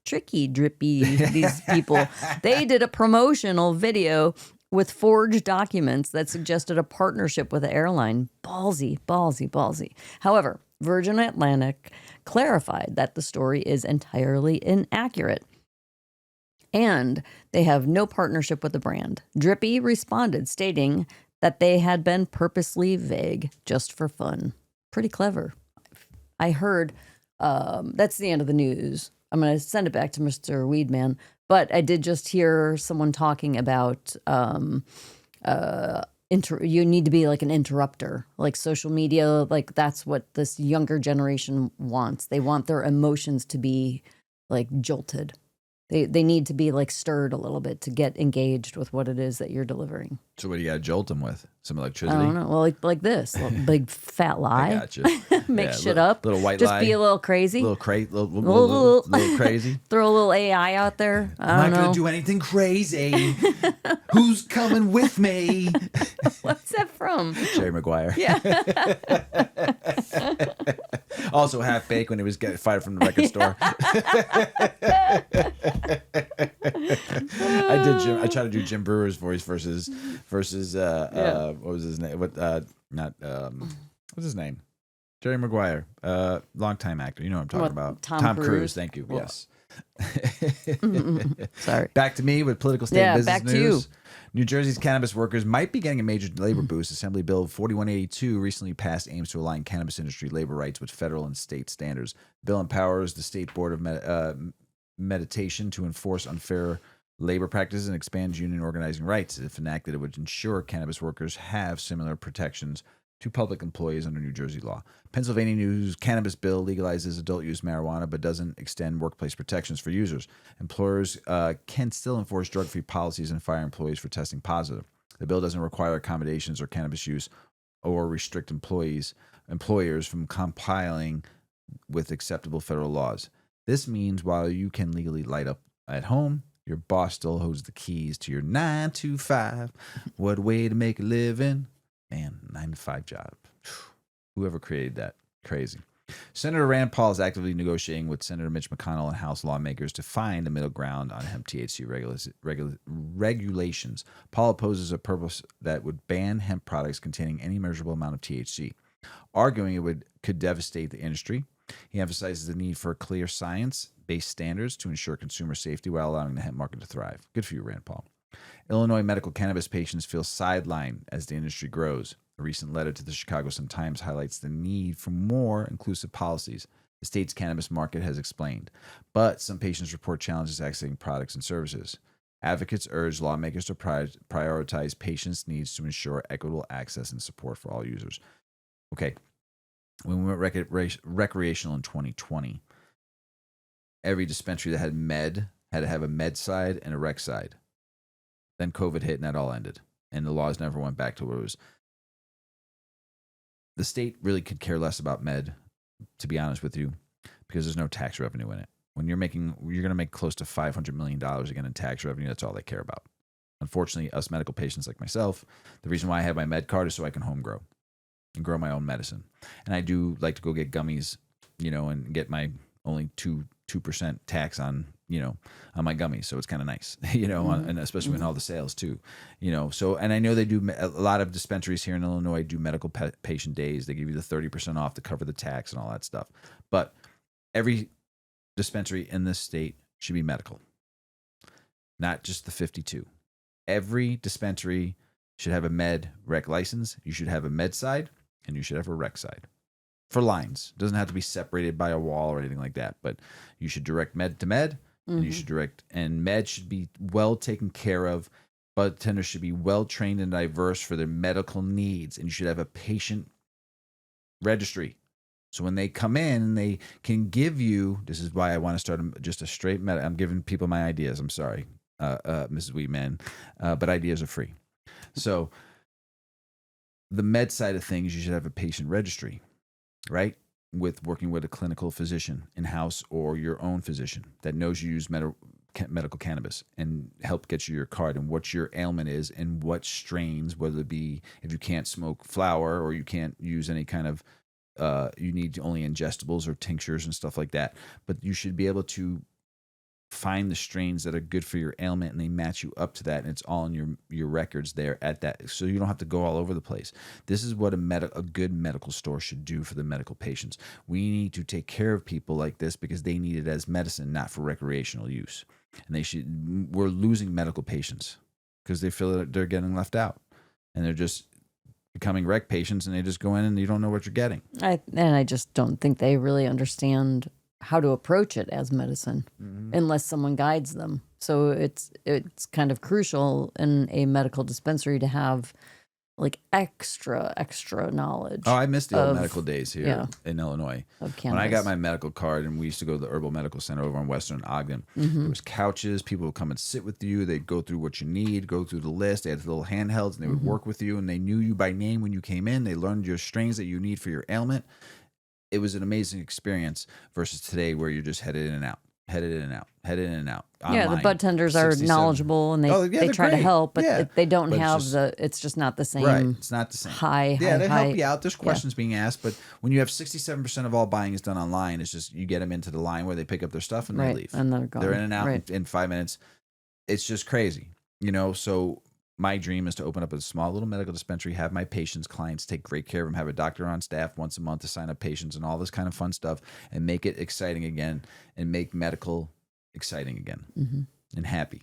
tricky, drippy, these people. They did a promotional video with forged documents that suggested a partnership with the airline. Ballsy, ballsy, ballsy. However, Virgin Atlantic clarified that the story is entirely inaccurate. And they have no partnership with the brand. Drippy responded, stating that they had been purposely vague just for fun. Pretty clever. I heard that's the end of the news. I'm going to send it back to Mr. Weedman. But I did just hear someone talking about you need to be like an interrupter, like social media. Like that's what this younger generation wants. They want their emotions to be like jolted. They need to be like stirred a little bit to get engaged with what it is that you're delivering. So what do you got to jolt them with? Some electricity? I don't know. Well, like this, little big fat lie. I got you. Make shit up. Little white Just lie. be a little crazy. Little crazy. Throw a little AI out there. I'm not going to do anything crazy. Who's coming with me? What's that from? Jerry Maguire. Yeah. Also half baked when he was getting fired from the record store. I tried to do Jim Brewer's voice versus what was his name? What's his name? Jerry Maguire, longtime actor. You know what I'm talking about. Tom Cruise. Thank you. Well, Yes. Sorry. Back to me with political state business back news. to you. New Jersey's cannabis workers might be getting a major labor boost. Assembly Bill 4182 recently passed aims to align cannabis industry labor rights with federal and state standards. The bill empowers the State Board of Meditation to enforce unfair labor practices and expands union organizing rights. If enacted, it would ensure cannabis workers have similar protections to public employees under New Jersey law. Pennsylvania news cannabis bill legalizes adult use marijuana but doesn't extend workplace protections for users. Employers can still enforce drug-free policies and fire employees for testing positive. The bill doesn't require accommodations or cannabis use or restrict employers from compiling with acceptable federal laws. This means while you can legally light up at home, your boss still holds the keys to your 9 to 5. What a way to make a living. Man, 9 to 5 job. Whoever created that. Crazy. Senator Rand Paul is actively negotiating with Senator Mitch McConnell and House lawmakers to find a middle ground on hemp THC regulations. Paul opposes a purpose that would ban hemp products containing any measurable amount of THC, arguing it could devastate the industry. He emphasizes the need for clear science-based standards to ensure consumer safety while allowing the hemp market to thrive. Good for you, Rand Paul. Illinois medical cannabis patients feel sidelined as the industry grows. A recent letter to the Chicago Sun-Times highlights the need for more inclusive policies. The state's cannabis market has explained, but some patients report challenges accessing products and services. Advocates urge lawmakers to prioritize patients' needs to ensure equitable access and support for all users. Okay, when we went recreational in 2020, every dispensary that had med had to have a med side and a rec side. Then COVID hit and that all ended. And the laws never went back to where it was. The state really could care less about med, to be honest with you, because there's no tax revenue in it. When you're going to make close to $500 million again in tax revenue, that's all they care about. Unfortunately, us medical patients like myself, the reason why I have my med card is so I can home grow and grow my own medicine. And I do like to go get gummies, and get my only 2% tax on my gummies. So it's kind of nice, and especially when all the sales too, so, and I know they do a lot of dispensaries here in Illinois do medical patient days. They give you the 30% off to cover the tax and all that stuff. But every dispensary in this state should be medical, not just the 52. Every dispensary should have a med rec license. You should have a med side and you should have a rec side. For lines. It doesn't have to be separated by a wall or anything like that, but you should direct med to med, and you should and med should be well taken care of. Bartenders should be well trained and diverse for their medical needs, and you should have a patient registry. So when they come in, they can give you, this is why I want to start just a straight med. I'm giving people my ideas. I'm sorry, Mrs. Weedman, but ideas are free. So the med side of things, you should have a patient registry. Right? With working with a clinical physician in-house or your own physician that knows you use medical cannabis and help get you your card and what your ailment is and what strains, whether it be if you can't smoke flower or you can't use any kind of, you need only ingestibles or tinctures and stuff like that. But you should be able to find the strains that are good for your ailment, and they match you up to that, and it's all in your records there at that, so you don't have to go all over the place. This is what a good medical store should do for the medical patients. We need to take care of people like this because they need it as medicine, not for recreational use. And we're losing medical patients because they feel that they're getting left out, and they're just becoming rec patients, and they just go in and you don't know what you're getting. I just don't think they really understand how to approach it as medicine unless someone guides them. So it's kind of crucial in a medical dispensary to have like extra knowledge. Oh, I missed the old medical days here yeah, in Illinois. of When I cannabis. got my medical card, and we used to go to the Herbal Medical Center over on Western Ogden, there was couches. People would come and sit with you. They'd go through what you need, go through the list. They had little handhelds, and they would work with you, and they knew you by name when you came in. They learned your strains that you need for your ailment. It was an amazing experience versus today where you're just headed in and out. Yeah, the bud tenders are 67. knowledgeable and they try to great. help, but Yeah. they don't But have it's just not the same. Right. It's not the same. High, they high. help you out. There's questions being asked, but when you have 67% of all buying is done online, it's just you get them into the line where they pick up their stuff and they leave. And they're gone. They're in and out Right. in 5 minutes. It's just crazy, so my dream is to open up a small little medical dispensary, have my patients, clients take great care of them, have a doctor on staff once a month to sign up patients and all this kind of fun stuff, and make it exciting again, and make medical exciting again and happy,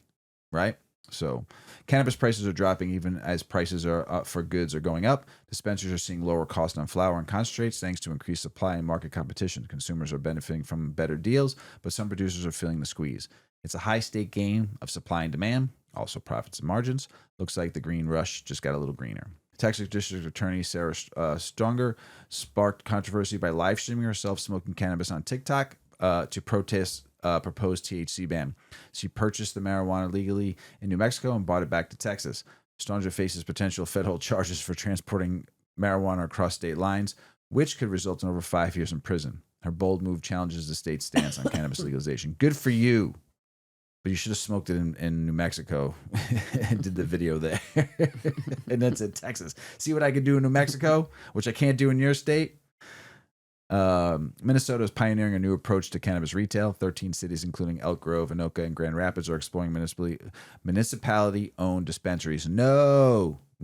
right? So cannabis prices are dropping even as prices are up for goods are going up. Dispensaries are seeing lower cost on flower and concentrates thanks to increased supply and market competition. Consumers are benefiting from better deals, but some producers are feeling the squeeze. It's a high-stake game of supply and demand, also profits and margins. Looks like the green rush just got a little greener. Texas District Attorney Sarah Stronger sparked controversy by live streaming herself smoking cannabis on TikTok to protest proposed THC ban. She purchased the marijuana legally in New Mexico and brought it back to Texas. Stronger faces potential federal charges for transporting marijuana across state lines, which could result in over 5 years in prison. Her bold move challenges the state's stance on cannabis legalization. Good for you. But you should have smoked it in New Mexico and did the video there. And that's in Texas. See what I could do in New Mexico, which I can't do in your state? Minnesota is pioneering a new approach to cannabis retail. 13 cities, including Elk Grove, Anoka, and Grand Rapids, are exploring municipality-owned dispensaries.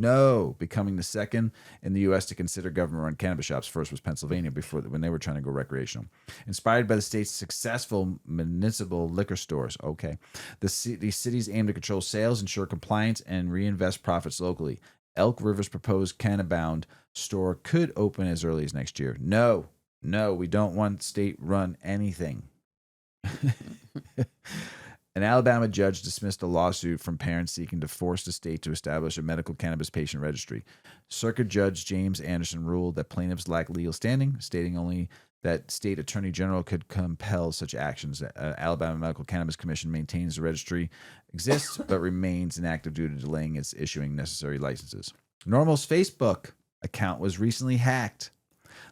No, becoming the second in the U.S. to consider government-run cannabis shops. First was Pennsylvania when they were trying to go recreational. Inspired by the state's successful municipal liquor stores. Okay, these cities aim to control sales, ensure compliance, and reinvest profits locally. Elk River's proposed Cannabound store could open as early as next year. No, we don't want state-run anything. An Alabama judge dismissed a lawsuit from parents seeking to force the state to establish a medical cannabis patient registry. Circuit Judge James Anderson ruled that plaintiffs lack legal standing, stating only that state attorney general could compel such actions. Alabama Medical Cannabis Commission maintains the registry exists but remains inactive due to delaying its issuing necessary licenses. Normal's Facebook account was recently hacked,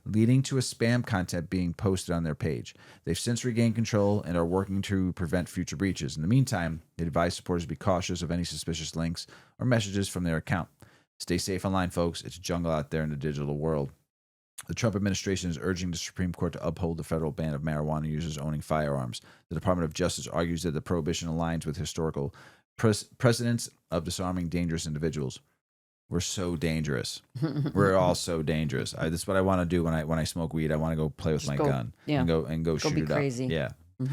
leading to a spam content being posted on their page. They've since regained control and are working to prevent future breaches. In the meantime, they advise supporters to be cautious of any suspicious links or messages from their account. Stay safe online, folks. It's a jungle out there in the digital world. The Trump administration is urging the Supreme Court to uphold the federal ban of marijuana users owning firearms. The Department of Justice argues that the prohibition aligns with historical precedents of disarming dangerous individuals. We're so dangerous. We're all so dangerous. This is what I want to do when I smoke weed. I want to go play with my gun and go shoot it crazy. up. Yeah.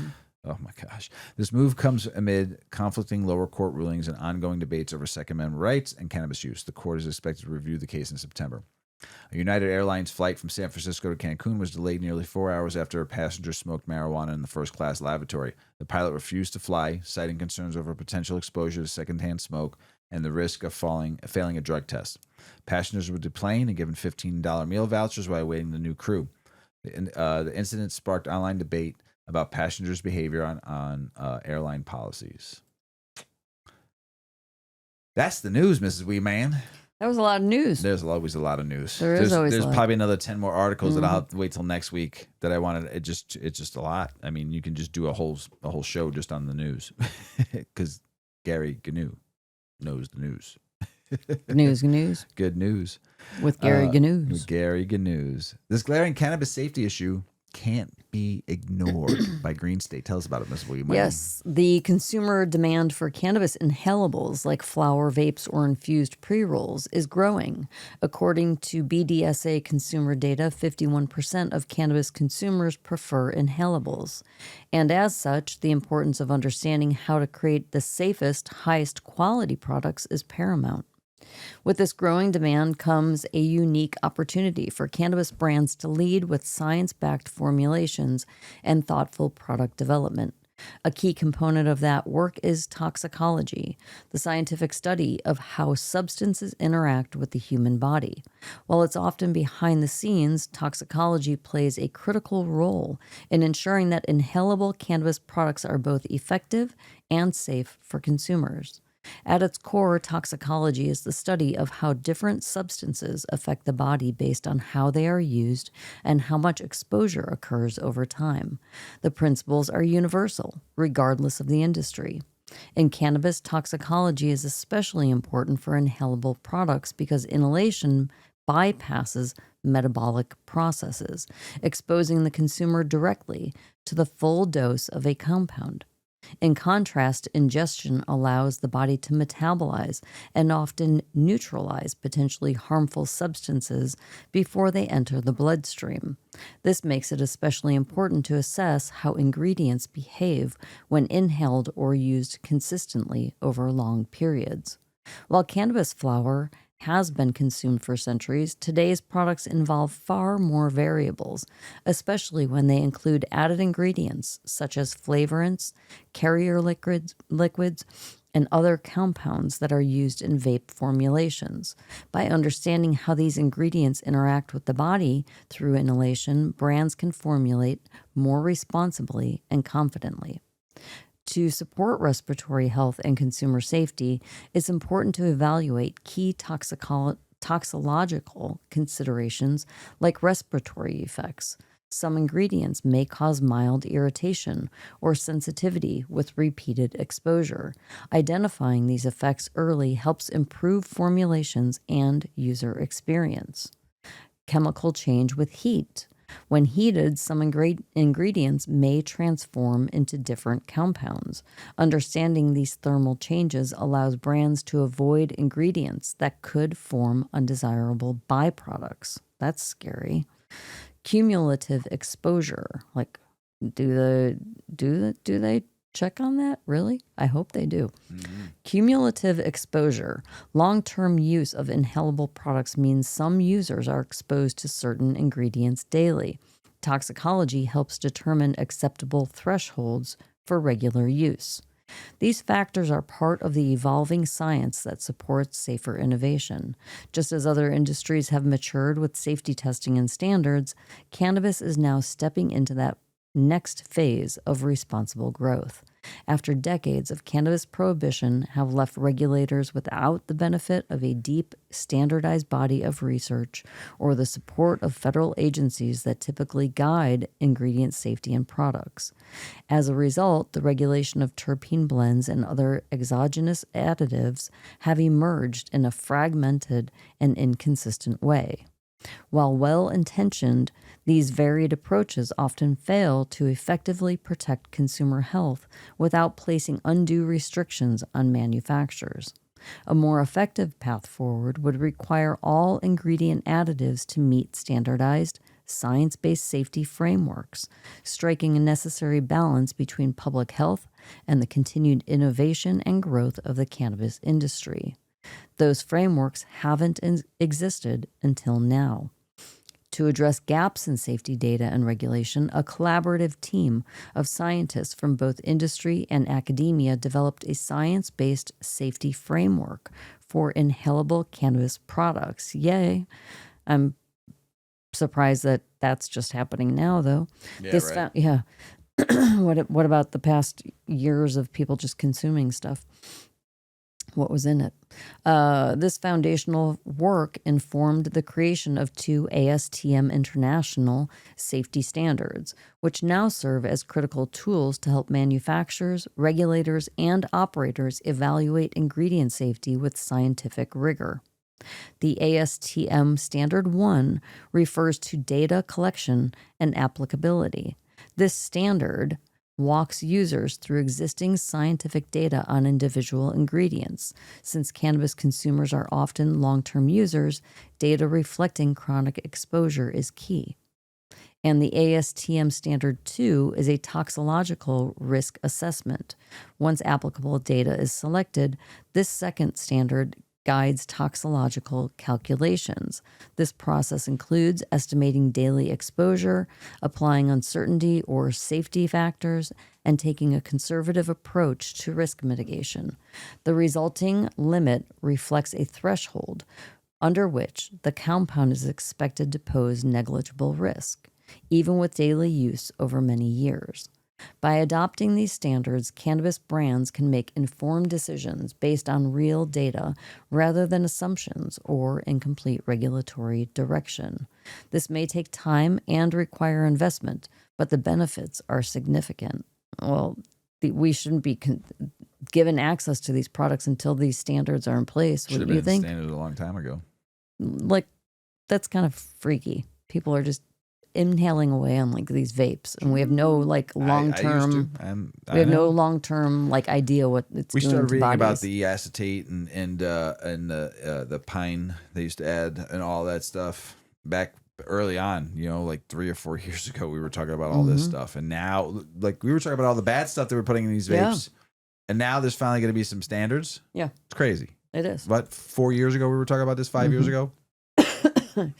Oh my gosh. This move comes amid conflicting lower court rulings and ongoing debates over Second Amendment rights and cannabis use. The court is expected to review the case in September. A United Airlines flight from San Francisco to Cancun was delayed nearly 4 hours after a passenger smoked marijuana in the first-class lavatory. The pilot refused to fly, citing concerns over potential exposure to secondhand smoke and the risk of failing a drug test. Passengers were deplaned and given $15 meal vouchers while awaiting the new crew. The incident sparked online debate about passengers' behavior on airline policies. That's the news, Mrs. Weedman. That was a lot of news. There's always a lot of news. There's probably another 10 more articles that I'll have to wait till next week that I wanted. It's just a lot. I mean, you can just do a whole show just on the news because Gary Gnu knows the news. News. Good news. With Gary Gnu. With Gary Gnu. This glaring cannabis safety issue can't be ignored by Green State. Tell us about it, Ms. Weedman. Yes, the consumer demand for cannabis inhalables like flower vapes or infused pre-rolls is growing. According to BDSA consumer data, 51% of cannabis consumers prefer inhalables. And as such, the importance of understanding how to create the safest, highest quality products is paramount. With this growing demand comes a unique opportunity for cannabis brands to lead with science-backed formulations and thoughtful product development. A key component of that work is toxicology, the scientific study of how substances interact with the human body. While it's often behind the scenes, toxicology plays a critical role in ensuring that inhalable cannabis products are both effective and safe for consumers. At its core, toxicology is the study of how different substances affect the body based on how they are used and how much exposure occurs over time. The principles are universal, regardless of the industry. In cannabis, toxicology is especially important for inhalable products because inhalation bypasses metabolic processes, exposing the consumer directly to the full dose of a compound. In contrast, ingestion allows the body to metabolize and often neutralize potentially harmful substances before they enter the bloodstream. This makes it especially important to assess how ingredients behave when inhaled or used consistently over long periods. While cannabis flower has been consumed for centuries, today's products involve far more variables, especially when they include added ingredients such as flavorants, carrier liquids, and other compounds that are used in vape formulations. By understanding how these ingredients interact with the body through inhalation, brands can formulate more responsibly and confidently. To support respiratory health and consumer safety, it's important to evaluate key toxicological considerations like respiratory effects. Some ingredients may cause mild irritation or sensitivity with repeated exposure. Identifying these effects early helps improve formulations and user experience. Chemical change with heat. When heated, some ingredients may transform into different compounds. Understanding these thermal changes allows brands to avoid ingredients that could form undesirable byproducts. That's scary. Cumulative exposure. Like, do they check on that? Really? I hope they do. Cumulative exposure. Long-term use of inhalable products means some users are exposed to certain ingredients daily. Toxicology helps determine acceptable thresholds for regular use. These factors are part of the evolving science that supports safer innovation. Just as other industries have matured with safety testing and standards, cannabis is now stepping into that next phase of responsible growth. After decades of cannabis prohibition have left regulators without the benefit of a deep, standardized body of research or the support of federal agencies that typically guide ingredient safety in products. As a result, the regulation of terpene blends and other exogenous additives have emerged in a fragmented and inconsistent way. While well-intentioned, these varied approaches often fail to effectively protect consumer health without placing undue restrictions on manufacturers. A more effective path forward would require all ingredient additives to meet standardized, science-based safety frameworks, striking a necessary balance between public health and the continued innovation and growth of the cannabis industry. Those frameworks haven't existed until now. To address gaps in safety data and regulation, a collaborative team of scientists from both industry and academia developed a science-based safety framework for inhalable cannabis products. Yay! I'm surprised that that's just happening now, though. Yeah, right. What about the past years of people just consuming stuff? What was in it? This foundational work informed the creation of 2 ASTM International safety standards, which now serve as critical tools to help manufacturers, regulators, and operators evaluate ingredient safety with scientific rigor. The ASTM Standard 1 refers to data collection and applicability. This standard walks users through existing scientific data on individual ingredients. Since cannabis consumers are often long-term users, data reflecting chronic exposure is key. And the ASTM Standard 2 is a toxicological risk assessment. Once applicable data is selected, this second standard guides toxicological calculations. This process includes estimating daily exposure, applying uncertainty or safety factors, and taking a conservative approach to risk mitigation. The resulting limit reflects a threshold under which the compound is expected to pose negligible risk, even with daily use over many years. By adopting these standards, cannabis brands can make informed decisions based on real data rather than assumptions or incomplete regulatory direction. This may take time and require investment, but the benefits are significant. Well, we shouldn't be given access to these products until these standards are in place. Should What have do you been think? standard a long time ago. Like, that's kind of freaky. People are just inhaling away on like these vapes, and we have no like long term. We have no long term like idea what it's We doing started to reading bodies. about the acetate and the pine they used to add and all that stuff back early on. You know, like 3 or 4 years ago, we were talking about all this stuff, and now like we were talking about all the bad stuff they were putting in these vapes, and now there's finally going to be some standards. Yeah, it's crazy. it is. What 4 years ago we were talking about this? 5 years ago.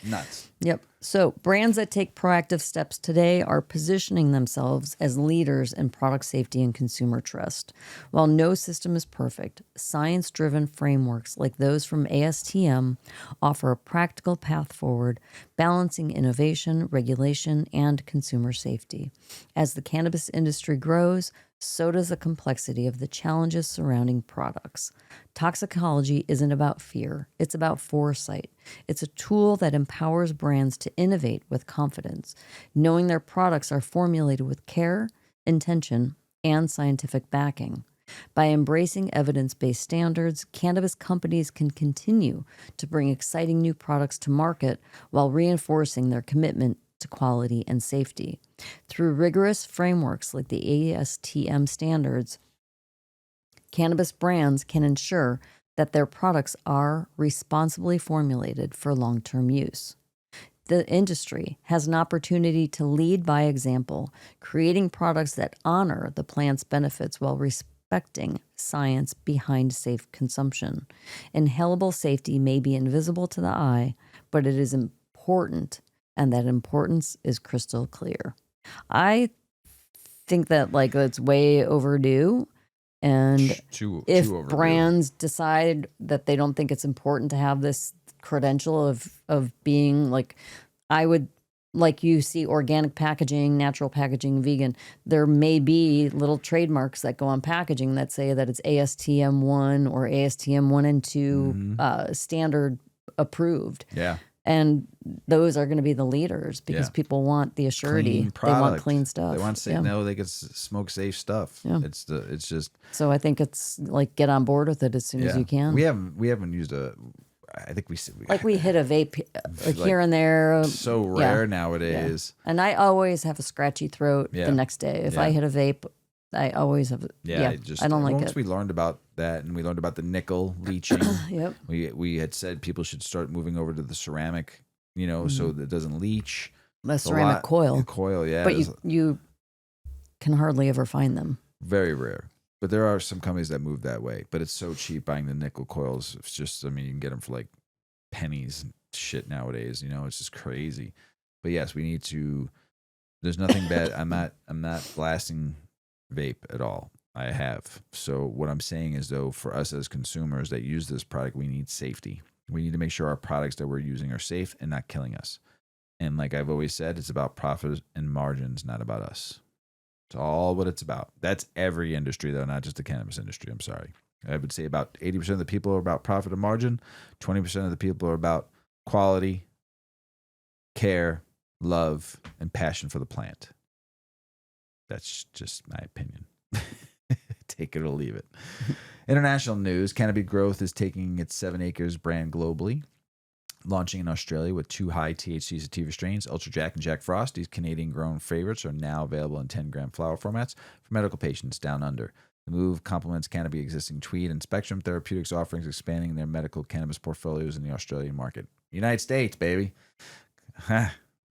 Nuts. Yep. So brands that take proactive steps today are positioning themselves as leaders in product safety and consumer trust. While no system is perfect, science-driven frameworks like those from ASTM offer a practical path forward, balancing innovation, regulation, and consumer safety. As the cannabis industry grows, so does the complexity of the challenges surrounding products. Toxicology isn't about fear, it's about foresight. It's a tool that empowers brands to innovate with confidence, knowing their products are formulated with care, intention, and scientific backing. By embracing evidence-based standards, cannabis companies can continue to bring exciting new products to market while reinforcing their commitment to quality and safety. Through rigorous frameworks like the ASTM standards, cannabis brands can ensure that their products are responsibly formulated for long-term use. The industry has an opportunity to lead by example, creating products that honor the plant's benefits while respecting science behind safe consumption. Inhalable safety may be invisible to the eye, but it is important, and that importance is crystal clear. I think that like that's way overdue. And if brands decide that they don't think it's important to have this credential of being like, I would like you see organic packaging, natural packaging, vegan, there may be little trademarks that go on packaging that say that it's ASTM 1 or ASTM 1 and 2 standard approved. Yeah. And those are going to be the leaders because people want the assurity. They want clean stuff. They want safe. No, they can smoke safe stuff. Yeah. It's just. So I think it's like get on board with it as soon as you can. We haven't used a. I think we hit a vape like here and there. So rare nowadays. Yeah. And I always have a scratchy throat the next day if I hit a vape. I always have. I don't like it. Once we learned about that, and we learned about the nickel leaching. Yep. We had said people should start moving over to the ceramic, so that it doesn't leach. The ceramic coil. The coil, yeah. But you can hardly ever find them. Very rare. But there are some companies that move that way. But it's so cheap buying the nickel coils. It's just, you can get them for like pennies and shit nowadays. It's just crazy. But yes, we need to. There's nothing bad. I'm not blasting vape at all. I have. So what I'm saying is, though, for us as consumers that use this product, we need safety. We need to make sure our products that we're using are safe and not killing us. And like I've always said, it's about profit and margins, not about us. It's all what it's about. That's every industry, though, not just the cannabis industry. I'm sorry. I would say about 80% of the people are about profit and margin. 20% of the people are about quality, care, love, and passion for the plant. That's just my opinion. Take it or leave it. International news. Cannabis Growth is taking its 7 Acres brand globally, launching in Australia with 2 high THC sativa strains, Ultra Jack and Jack Frost. These Canadian-grown favorites are now available in 10-gram flower formats for medical patients down under. The move complements Cannabis' existing Tweed and Spectrum Therapeutics offerings, expanding their medical cannabis portfolios in the Australian market. United States, baby.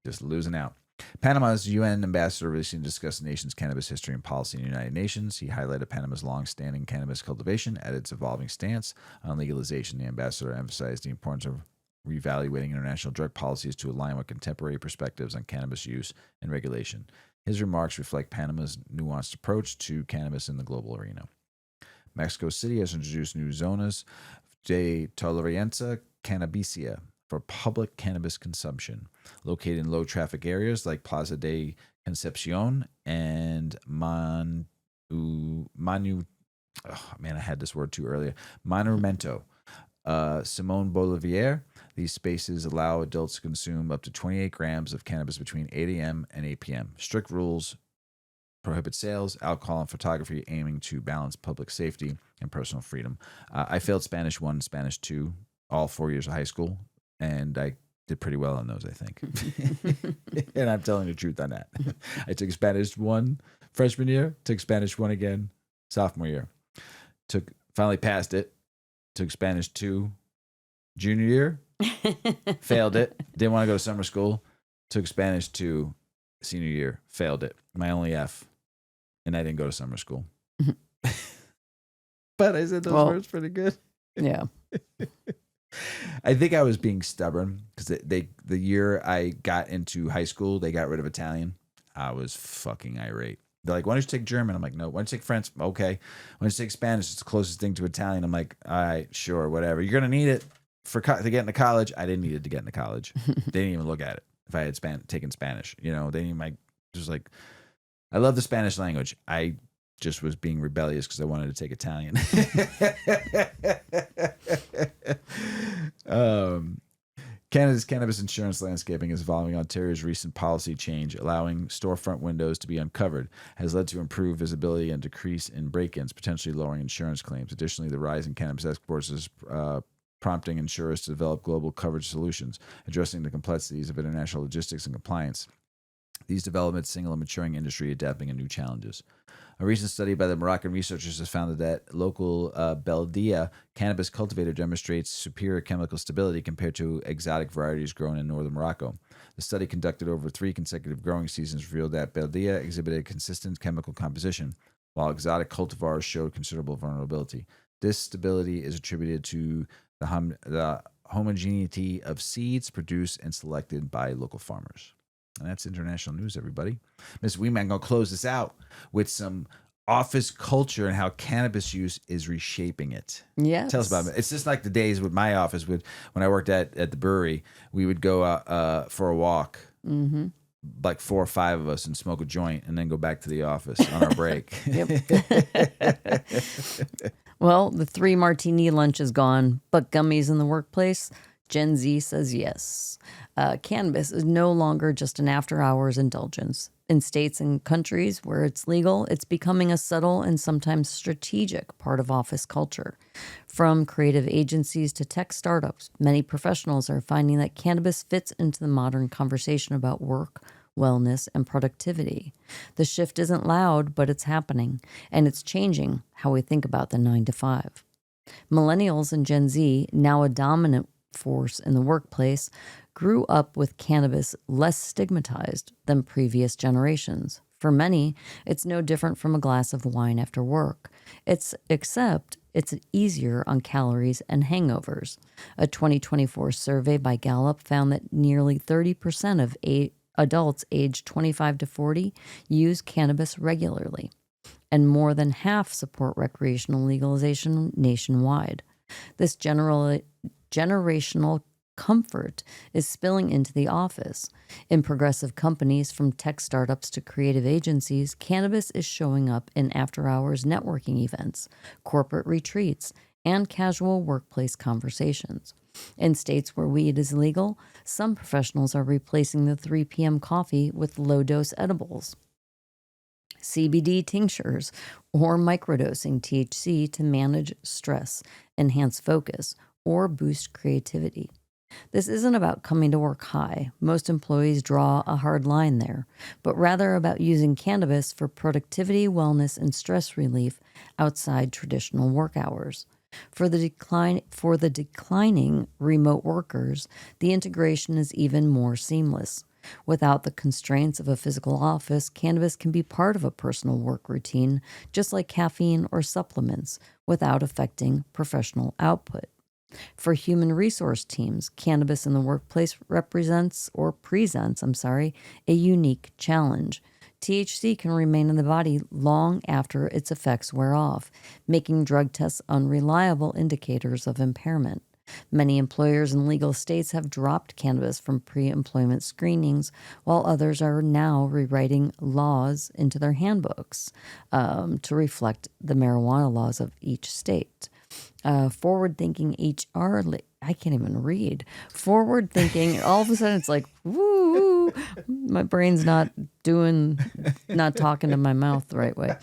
Just losing out. Panama's UN ambassador recently discussed the nation's cannabis history and policy in the United Nations. He highlighted Panama's long-standing cannabis cultivation at its evolving stance on legalization. The ambassador emphasized the importance of reevaluating international drug policies to align with contemporary perspectives on cannabis use and regulation. His remarks reflect Panama's nuanced approach to cannabis in the global arena. Mexico City has introduced new zonas de tolerancia cannabicia for public cannabis consumption, located in low-traffic areas like Plaza de Concepcion and Monumento. Simone Bolivar. These spaces allow adults to consume up to 28 grams of cannabis between 8 a.m. and 8 p.m. Strict rules prohibit sales, alcohol, and photography, aiming to balance public safety and personal freedom. I failed Spanish 1 and Spanish 2 all 4 years of high school, and I did pretty well on those, I think. And I'm telling the truth on that. I took Spanish 1 freshman year, took Spanish 1 again sophomore year. Finally passed it. Took Spanish 2 junior year, failed it. Didn't want to go to summer school. Took Spanish 2 senior year, failed it. My only F. And I didn't go to summer school. But I said those words pretty good. Yeah. I think I was being stubborn because the year I got into high school, they got rid of Italian. I was fucking irate. They're like, why don't you take German? I'm like, no. Why don't you take French? Okay. Why don't you take Spanish? It's the closest thing to Italian. I'm like, all right, sure, whatever. You're going to need it to get into college. I didn't need it to get into college. They didn't even look at it if I had taken Spanish. You know, they didn't even just like, I love the Spanish language. I just was being rebellious because I wanted to take Italian. Canada's cannabis insurance landscaping is evolving. Ontario's recent policy change, allowing storefront windows to be uncovered, has led to improved visibility and decrease in break-ins, potentially lowering insurance claims. Additionally, the rise in cannabis exports is prompting insurers to develop global coverage solutions, addressing the complexities of international logistics and compliance. These developments signal a maturing industry adapting to new challenges. A recent study by the Moroccan researchers has found that local Beldia cannabis cultivator demonstrates superior chemical stability compared to exotic varieties grown in northern Morocco. The study, conducted over 3 consecutive growing seasons, revealed that Beldia exhibited consistent chemical composition, while exotic cultivars showed considerable vulnerability. This stability is attributed to the homogeneity of seeds produced and selected by local farmers. And that's international news, everybody. Ms. Weedman, going to close this out with some office culture and how cannabis use is reshaping it. Yes. Tell us about it. It's just like the days with my office. When I worked at the brewery, we would go out for a walk, like 4 or 5 of us, and smoke a joint and then go back to the office on our break. Well, the 3 martini lunch is gone, but gummies in the workplace? Gen Z says yes. Cannabis is no longer just an after-hours indulgence. In states and countries where it's legal, it's becoming a subtle and sometimes strategic part of office culture. From creative agencies to tech startups, many professionals are finding that cannabis fits into the modern conversation about work, wellness, and productivity. The shift isn't loud, but it's happening, and it's changing how we think about the 9 to 5. Millennials and Gen Z, now a dominant force in the workplace, grew up with cannabis less stigmatized than previous generations. For many, it's no different from a glass of wine after work. Except it's easier on calories and hangovers. A 2024 survey by Gallup found that nearly 30% of adults aged 25 to 40 use cannabis regularly, and more than half support recreational legalization nationwide. This generational comfort is spilling into the office. In progressive companies, from tech startups to creative agencies, cannabis is showing up in after-hours networking events, corporate retreats, and casual workplace conversations. In states where weed is legal, some professionals are replacing the 3 p.m. coffee with low-dose edibles. CBD tinctures, or microdosing THC to manage stress, enhance focus, or boost creativity. This isn't about coming to work high. Most employees draw a hard line there, but rather about using cannabis for productivity, wellness, and stress relief outside traditional work hours. For the declining remote workers, the integration is even more seamless. Without the constraints of a physical office, cannabis can be part of a personal work routine, just like caffeine or supplements, without affecting professional output. For human resource teams, cannabis in the workplace presents a unique challenge. THC can remain in the body long after its effects wear off, making drug tests unreliable indicators of impairment. Many employers in legal states have dropped cannabis from pre-employment screenings, while others are now rewriting laws into their handbooks to reflect the marijuana laws of each state. Forward-thinking HR, I can't even read. Forward-thinking, all of a sudden it's like, woo, my brain's not talking to my mouth the right way.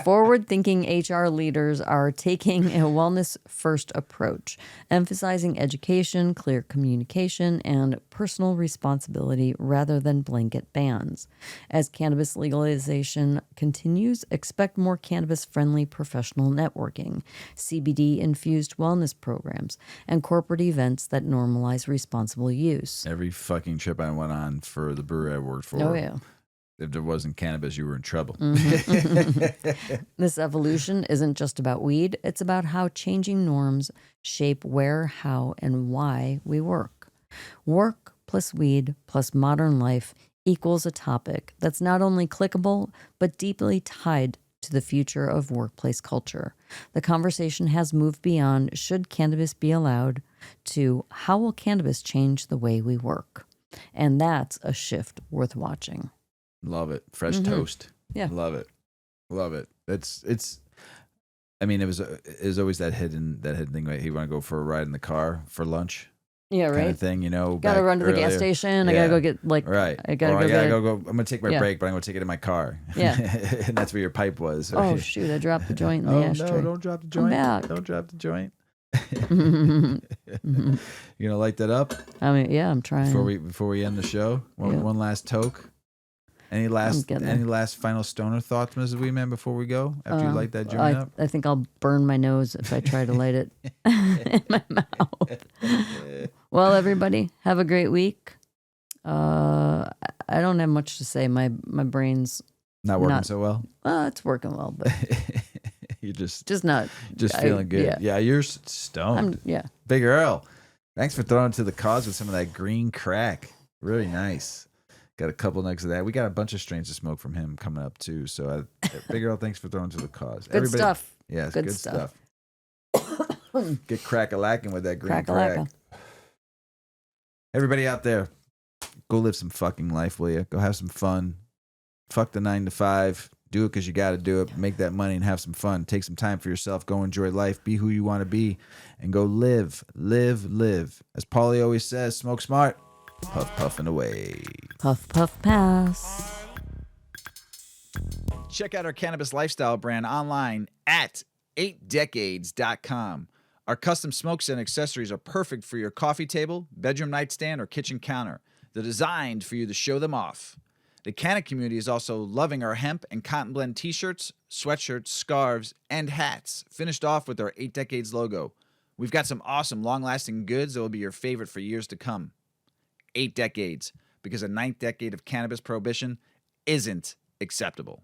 Forward-thinking HR leaders are taking a wellness-first approach, emphasizing education, clear communication, and personal responsibility rather than blanket bans. As cannabis legalization continues, expect more cannabis-friendly professional networking, CBD-infused wellness programs, and corporate events that normalize responsible use. Every fucking trip I went on for the brewery I worked for. Oh, yeah. If there wasn't cannabis, you were in trouble. This evolution isn't just about weed. It's about how changing norms shape where, how, and why we work. Work plus weed plus modern life equals a topic that's not only clickable, but deeply tied to the future of workplace culture. The conversation has moved beyond should cannabis be allowed to how will cannabis change the way we work? And that's a shift worth watching. Love it. Fresh toast. Yeah. Love it. Love it. It's I mean, it was always that hidden thing, right? You want to go for a ride in the car for lunch? Yeah, right. Kind of thing, Gotta run to the gas station. I gotta go get right. I gotta go. I'm gonna take my break, but I'm gonna take it in my car. Yeah, and that's where your pipe was. Oh shoot! I dropped the joint in the ashtray. No! Don't drop the joint. Back. Don't drop the joint. You gonna light that up? I mean, yeah, I'm trying. Before we end the show, one last toke. Any last final stoner thoughts, Mrs. Weedman, before we go? After you light that joint up? I think I'll burn my nose if I try to light it in my mouth. Well, everybody, have a great week. I don't have much to say. My brain's not working so well. Well, it's working well, but you're just feeling good. Yeah, you're stoned. Big Earl, thanks for throwing to the cause with some of that green crack. Really nice. Got a couple next to that. We got a bunch of strains to smoke from him coming up too. So, Big Earl, thanks for throwing to the cause. Good stuff. Yes, good stuff. Get crack-a-lacking with that green crack. Everybody out there, go live some fucking life, will you? Go have some fun. Fuck the 9 to 5. Do it because you got to do it. Make that money and have some fun. Take some time for yourself. Go enjoy life. Be who you want to be. And go live. As Paulie always says, smoke smart. Puff, puffing away. Puff, puff, pass. Check out our cannabis lifestyle brand online at 8decades.com. Our custom smokes and accessories are perfect for your coffee table, bedroom nightstand, or kitchen counter. They're designed for you to show them off. The Canna community is also loving our hemp and cotton blend t-shirts, sweatshirts, scarves, and hats, finished off with our 8 Decades logo. We've got some awesome long-lasting goods that will be your favorite for years to come. 8 Decades, because a 9th decade of cannabis prohibition isn't acceptable.